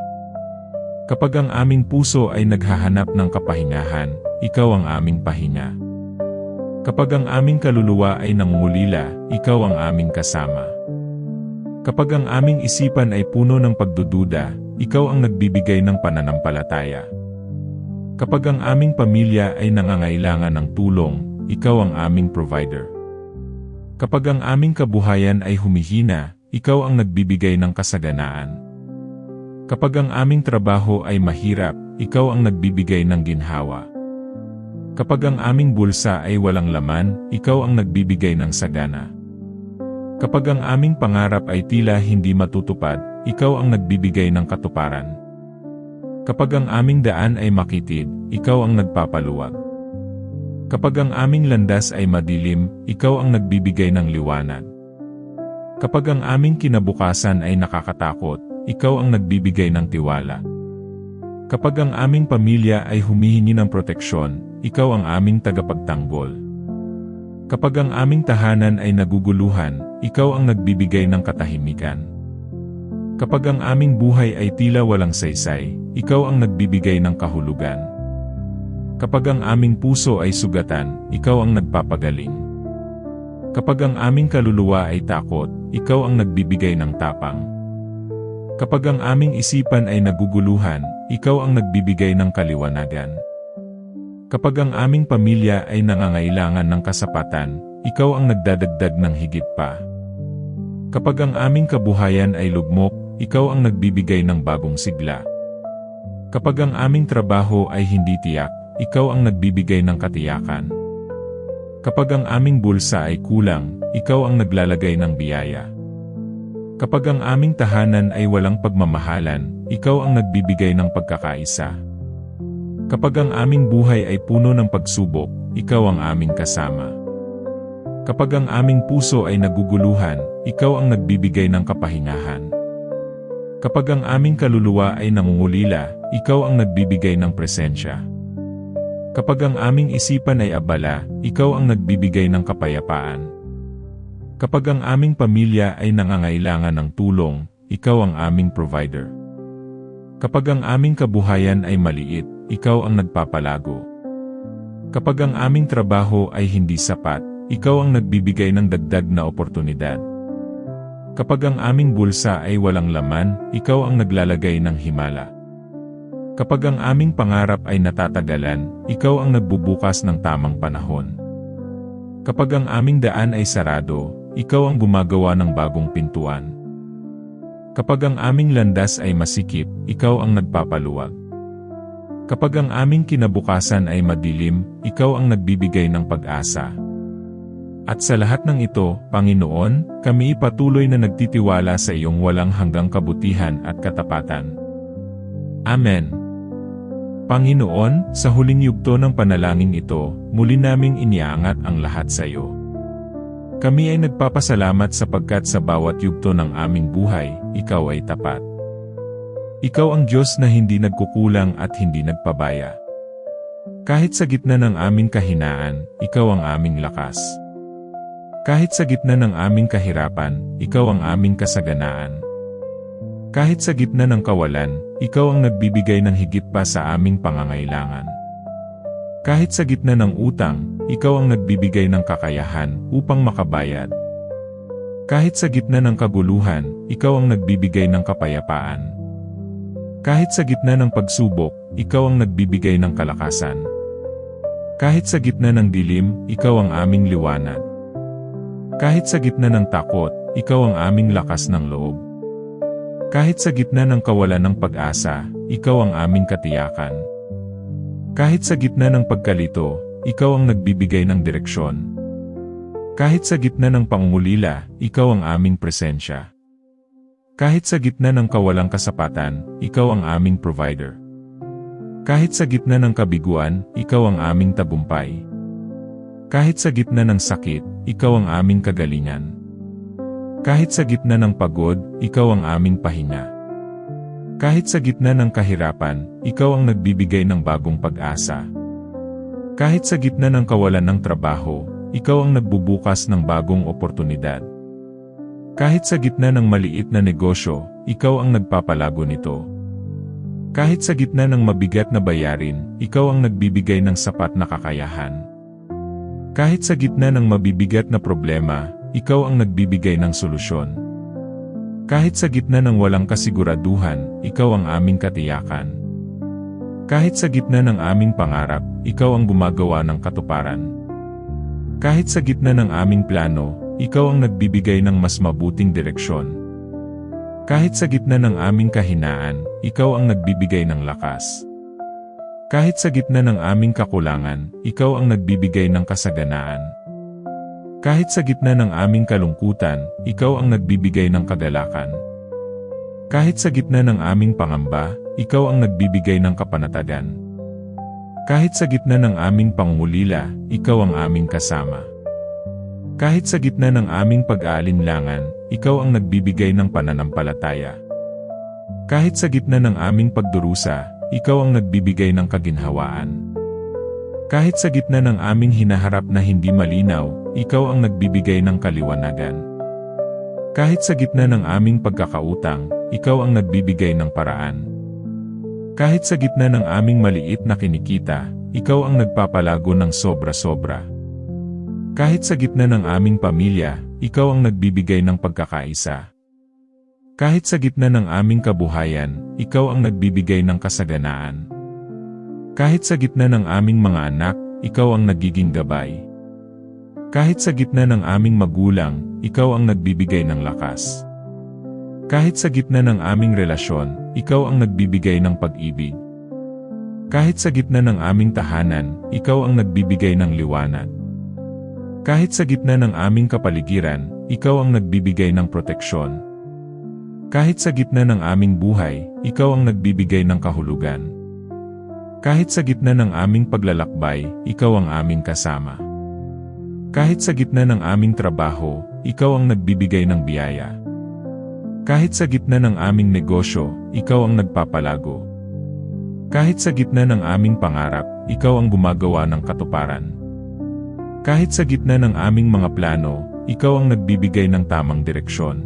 Speaker 1: Kapag ang aming puso ay naghahanap ng kapahingahan, ikaw ang aming pahinga. Kapag ang aming kaluluwa ay nangungulila, ikaw ang aming kasama. Kapag ang aming isipan ay puno ng pagdududa, ikaw ang nagbibigay ng pananampalataya. Kapag ang aming pamilya ay nangangailangan ng tulong, ikaw ang aming provider. Kapag ang aming kabuhayan ay humihina, ikaw ang nagbibigay ng kasaganaan. Kapag ang aming trabaho ay mahirap, ikaw ang nagbibigay ng ginhawa. Kapag ang aming bulsa ay walang laman, ikaw ang nagbibigay ng sagana. Kapag ang aming pangarap ay tila hindi matutupad, ikaw ang nagbibigay ng katuparan. Kapag ang aming daan ay makitid, ikaw ang nagpapaluwag. Kapag ang aming landas ay madilim, ikaw ang nagbibigay ng liwanag. Kapag ang aming kinabukasan ay nakakatakot, ikaw ang nagbibigay ng tiwala. Kapag ang aming pamilya ay humihingi ng proteksyon, ikaw ang aming tagapagtanggol. Kapag ang aming tahanan ay naguguluhan, ikaw ang nagbibigay ng katahimikan. Kapag ang aming buhay ay tila walang saysay, ikaw ang nagbibigay ng kahulugan. Kapag ang aming puso ay sugatan, ikaw ang nagpapagaling. Kapag ang aming kaluluwa ay takot, ikaw ang nagbibigay ng tapang. Kapag ang aming isipan ay naguguluhan, ikaw ang nagbibigay ng kaliwanagan. Kapag ang aming pamilya ay nangangailangan ng kasapatan, ikaw ang nagdadagdag ng higit pa. Kapag ang aming kabuhayan ay lugmok, ikaw ang nagbibigay ng bagong sigla. Kapag ang aming trabaho ay hindi tiyak, ikaw ang nagbibigay ng katiyakan. Kapag ang aming bulsa ay kulang, ikaw ang naglalagay ng biyaya. Kapag ang aming tahanan ay walang pagmamahalan, ikaw ang nagbibigay ng pagkakaisa. Kapag ang aming buhay ay puno ng pagsubok, ikaw ang aming kasama. Kapag ang aming puso ay naguguluhan, ikaw ang nagbibigay ng kapahingahan. Kapag ang aming kaluluwa ay nangungulila, ikaw ang nagbibigay ng presensya. Kapag ang aming isipan ay abala, ikaw ang nagbibigay ng kapayapaan. Kapag ang aming pamilya ay nangangailangan ng tulong, ikaw ang aming provider. Kapag ang aming kabuhayan ay maliit, ikaw ang nagpapalago. Kapag ang aming trabaho ay hindi sapat, ikaw ang nagbibigay ng dagdag na oportunidad. Kapag ang aming bulsa ay walang laman, ikaw ang naglalagay ng himala. Kapag ang aming pangarap ay natatagalan, ikaw ang nagbubukas ng tamang panahon. Kapag ang aming daan ay sarado, ikaw ang gumagawa ng bagong pintuan. Kapag ang aming landas ay masikip, ikaw ang nagpapaluwag. Kapag ang aming kinabukasan ay madilim, ikaw ang nagbibigay ng pag-asa. At sa lahat ng ito, Panginoon, kami patuloy na nagtitiwala sa iyong walang hanggang kabutihan at katapatan. Amen. Panginoon, sa huling yugto ng panalangin ito, muli naming iniaangat ang lahat sa iyo. Kami ay nagpapasalamat sapagkat sa bawat yugto ng aming buhay, ikaw ay tapat. Ikaw ang Diyos na hindi nagkukulang at hindi nagpabaya. Kahit sa gitna ng aming kahinaan, ikaw ang aming lakas. Kahit sa gitna ng aming kahirapan, ikaw ang aming kasaganaan. Kahit sa gitna ng kawalan, ikaw ang nagbibigay ng higit pa sa aming pangangailangan. Kahit sa gitna ng utang, ikaw ang nagbibigay ng kakayahan upang makabayad. Kahit sa gitna ng kaguluhan, ikaw ang nagbibigay ng kapayapaan. Kahit sa gitna ng pagsubok, ikaw ang nagbibigay ng kalakasan. Kahit sa gitna ng dilim, ikaw ang aming liwanag. Kahit sa gitna ng takot, ikaw ang aming lakas ng loob. Kahit sa gitna ng kawalan ng pag-asa, ikaw ang aming katiyakan. Kahit sa gitna ng pagkalito, ikaw ang nagbibigay ng direksyon. Kahit sa gitna ng pangungulila, ikaw ang aming presensya. Kahit sa gitna ng kawalang kasapatan, ikaw ang aming provider. Kahit sa gitna ng kabiguan, ikaw ang aming tagumpay. Kahit sa gitna ng sakit, ikaw ang aming kagalingan. Kahit sa gitna ng pagod, ikaw ang aming pahinga. Kahit sa gitna ng kahirapan, ikaw ang nagbibigay ng bagong pag-asa. Kahit sa gitna ng kawalan ng trabaho, ikaw ang nagbubukas ng bagong oportunidad. Kahit sa gitna ng maliit na negosyo, ikaw ang nagpapalago nito. Kahit sa gitna ng mabigat na bayarin, ikaw ang nagbibigay ng sapat na kakayahan. Kahit sa gitna ng mabibigat na problema, ikaw ang nagbibigay ng solusyon. Kahit sa gitna ng walang kasiguraduhan, ikaw ang aming katiyakan. Kahit sa gitna ng aming pangarap, ikaw ang gumagawa ng katuparan. Kahit sa gitna ng aming plano, ikaw ang nagbibigay ng mas mabuting direksyon. Kahit sa gitna ng aming kahinaan, ikaw ang nagbibigay ng lakas. Kahit sa gitna ng aming kakulangan, ikaw ang nagbibigay ng kasaganaan. Kahit sa gitna ng aming kalungkutan, ikaw ang nagbibigay ng kagalakan. Kahit sa gitna ng aming pangamba, ikaw ang nagbibigay ng kapanatagan. Kahit sa gitna ng aming pangungulila, ikaw ang aming kasama. Kahit sa gitna ng aming pag-aalinlangan, ikaw ang nagbibigay ng pananampalataya. Kahit sa gitna ng aming pagdurusa, ikaw ang nagbibigay ng kaginhawaan. Kahit sa gitna ng aming hinaharap na hindi malinaw, ikaw ang nagbibigay ng kaliwanagan. Kahit sa gitna ng aming pagkakautang, ikaw ang nagbibigay ng paraan. Kahit sa gitna ng aming maliit na kinikita, ikaw ang nagpapalago ng sobra-sobra. Kahit sa gitna ng aming pamilya, ikaw ang nagbibigay ng pagkakaisa. Kahit sa gitna ng aming kabuhayan, ikaw ang nagbibigay ng kasaganaan. Kahit sa gitna ng aming mga anak, ikaw ang nagiging gabay. Kahit sa gitna ng aming magulang, ikaw ang nagbibigay ng lakas. Kahit sa gitna ng aming relasyon, ikaw ang nagbibigay ng pag-ibig. Kahit sa gitna ng aming tahanan, ikaw ang nagbibigay ng liwanag. Kahit sa gitna ng aming kapaligiran, ikaw ang nagbibigay ng proteksyon. Kahit sa gitna ng aming buhay, ikaw ang nagbibigay ng kahulugan. Kahit sa gitna ng aming paglalakbay, ikaw ang aming kasama. Kahit sa gitna ng aming trabaho, ikaw ang nagbibigay ng biyaya. Kahit sa gitna ng aming negosyo, ikaw ang nagpapalago. Kahit sa gitna ng aming pangarap, ikaw ang gumagawa ng katuparan. Kahit sa gitna ng aming mga plano, ikaw ang nagbibigay ng tamang direksyon.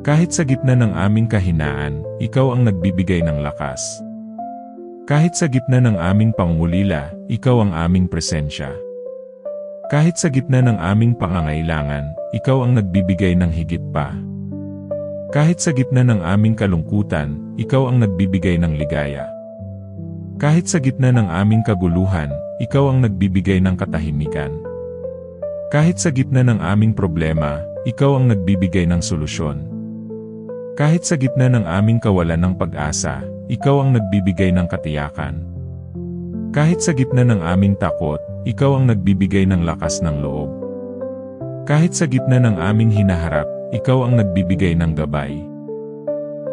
Speaker 1: Kahit sa gitna ng aming kahinaan, ikaw ang nagbibigay ng lakas. Kahit sa gitna ng aming pangungulila, ikaw ang aming presensya. Kahit sa gitna ng aming pangangailangan, ikaw ang nagbibigay ng higit pa. Kahit sa gitna ng aming kalungkutan, ikaw ang nagbibigay ng ligaya. Kahit sa gitna ng aming kaguluhan, ikaw ang nagbibigay ng katahimikan. Kahit sa gitna ng aming problema, ikaw ang nagbibigay ng solusyon. Kahit sa gitna ng aming kawalan ng pag-asa, ikaw ang nagbibigay ng katiyakan. Kahit sa gitna ng aming takot, ikaw ang nagbibigay ng lakas ng loob. Kahit sa gitna ng aming hinaharap, ikaw ang nagbibigay ng gabay.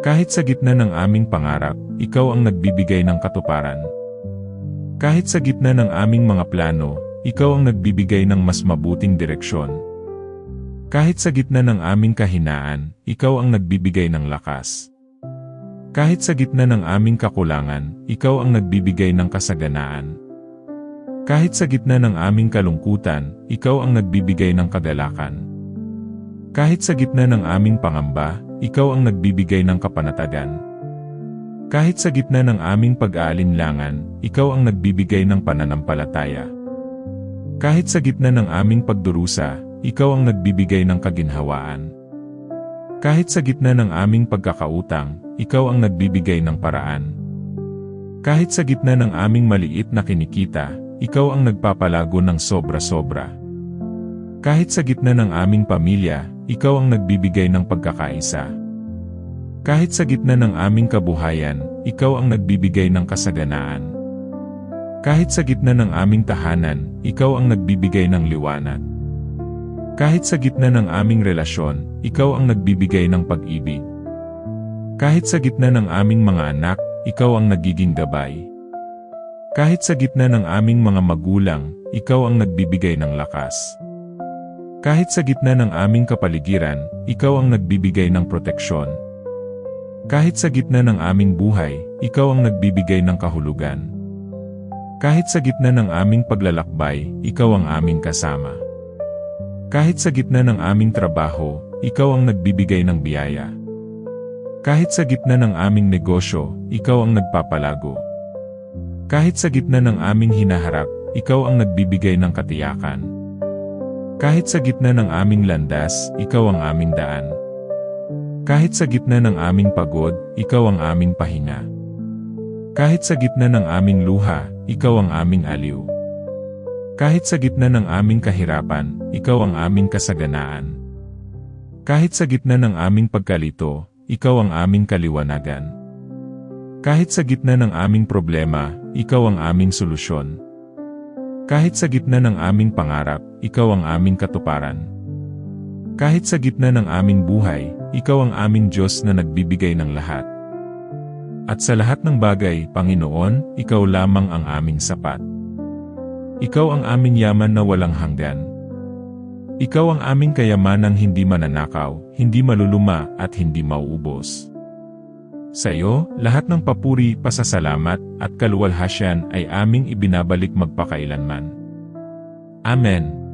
Speaker 1: Kahit sa gitna ng aming pangarap, ikaw ang nagbibigay ng katuparan. Kahit sa gitna ng aming mga plano, ikaw ang nagbibigay ng mas mabuting direksyon. Kahit sa gitna ng aming kahinaan, ikaw ang nagbibigay ng lakas. Kahit sa gitna ng aming kakulangan, ikaw ang nagbibigay ng kasaganaan. Kahit sa gitna ng aming kalungkutan, ikaw ang nagbibigay ng kagalakan. Kahit sa gitna ng aming pangamba, ikaw ang nagbibigay ng kapanatagan. Kahit sa gitna ng aming pag-aalinlangan, ikaw ang nagbibigay ng pananampalataya. Kahit sa gitna ng aming pagdurusa, ikaw ang nagbibigay ng kaginhawaan. Kahit sa gitna ng aming pagkakautang, ikaw ang nagbibigay ng paraan. Kahit sa gitna ng aming maliit na kinikita, ikaw ang nagpapalago ng sobra-sobra. Kahit sa gitna ng aming pamilya, ikaw ang nagbibigay ng pagkakaisa. Kahit sa gitna ng aming kabuhayan, ikaw ang nagbibigay ng kasaganaan. Kahit sa gitna ng aming tahanan, ikaw ang nagbibigay ng liwanag. Kahit sa gitna ng aming relasyon, ikaw ang nagbibigay ng pag-ibig. Kahit sa gitna ng aming mga anak, ikaw ang nagiging gabay. Kahit sa gitna ng aming mga magulang, ikaw ang nagbibigay ng lakas. Kahit sa gitna ng aming kapaligiran, ikaw ang nagbibigay ng proteksyon. Kahit sa gitna ng aming buhay, ikaw ang nagbibigay ng kahulugan. Kahit sa gitna ng aming paglalakbay, ikaw ang aming kasama. Kahit sa gitna ng aming trabaho, ikaw ang nagbibigay ng biyaya. Kahit sa gitna ng aming negosyo, ikaw ang nagpapalago. Kahit sa gitna ng aming hinaharap, ikaw ang nagbibigay ng katiyakan. Kahit sa gitna ng aming landas, ikaw ang aming daan. Kahit sa gitna ng aming pagod, ikaw ang aming pahinga. Kahit sa gitna ng aming luha, ikaw ang aming aliw. Kahit sa gitna ng aming kahirapan, ikaw ang aming kasaganaan. Kahit sa gitna ng aming pagkalito, ikaw ang aming kaliwanagan. Kahit sa gitna ng aming problema, ikaw ang aming solusyon. Kahit sa gitna ng aming pangarap, ikaw ang aming katuparan. Kahit sa gitna ng aming buhay, ikaw ang aming Diyos na nagbibigay ng lahat. At sa lahat ng bagay, Panginoon, ikaw lamang ang aming sapat. Ikaw ang aming yaman na walang hanggan. Ikaw ang aming kayamanang hindi mananakaw, hindi maluluma at hindi mauubos. Sa iyo, lahat ng papuri, pasasalamat at kaluwalhasyan ay aming ibinabalik magpakailanman. Amen.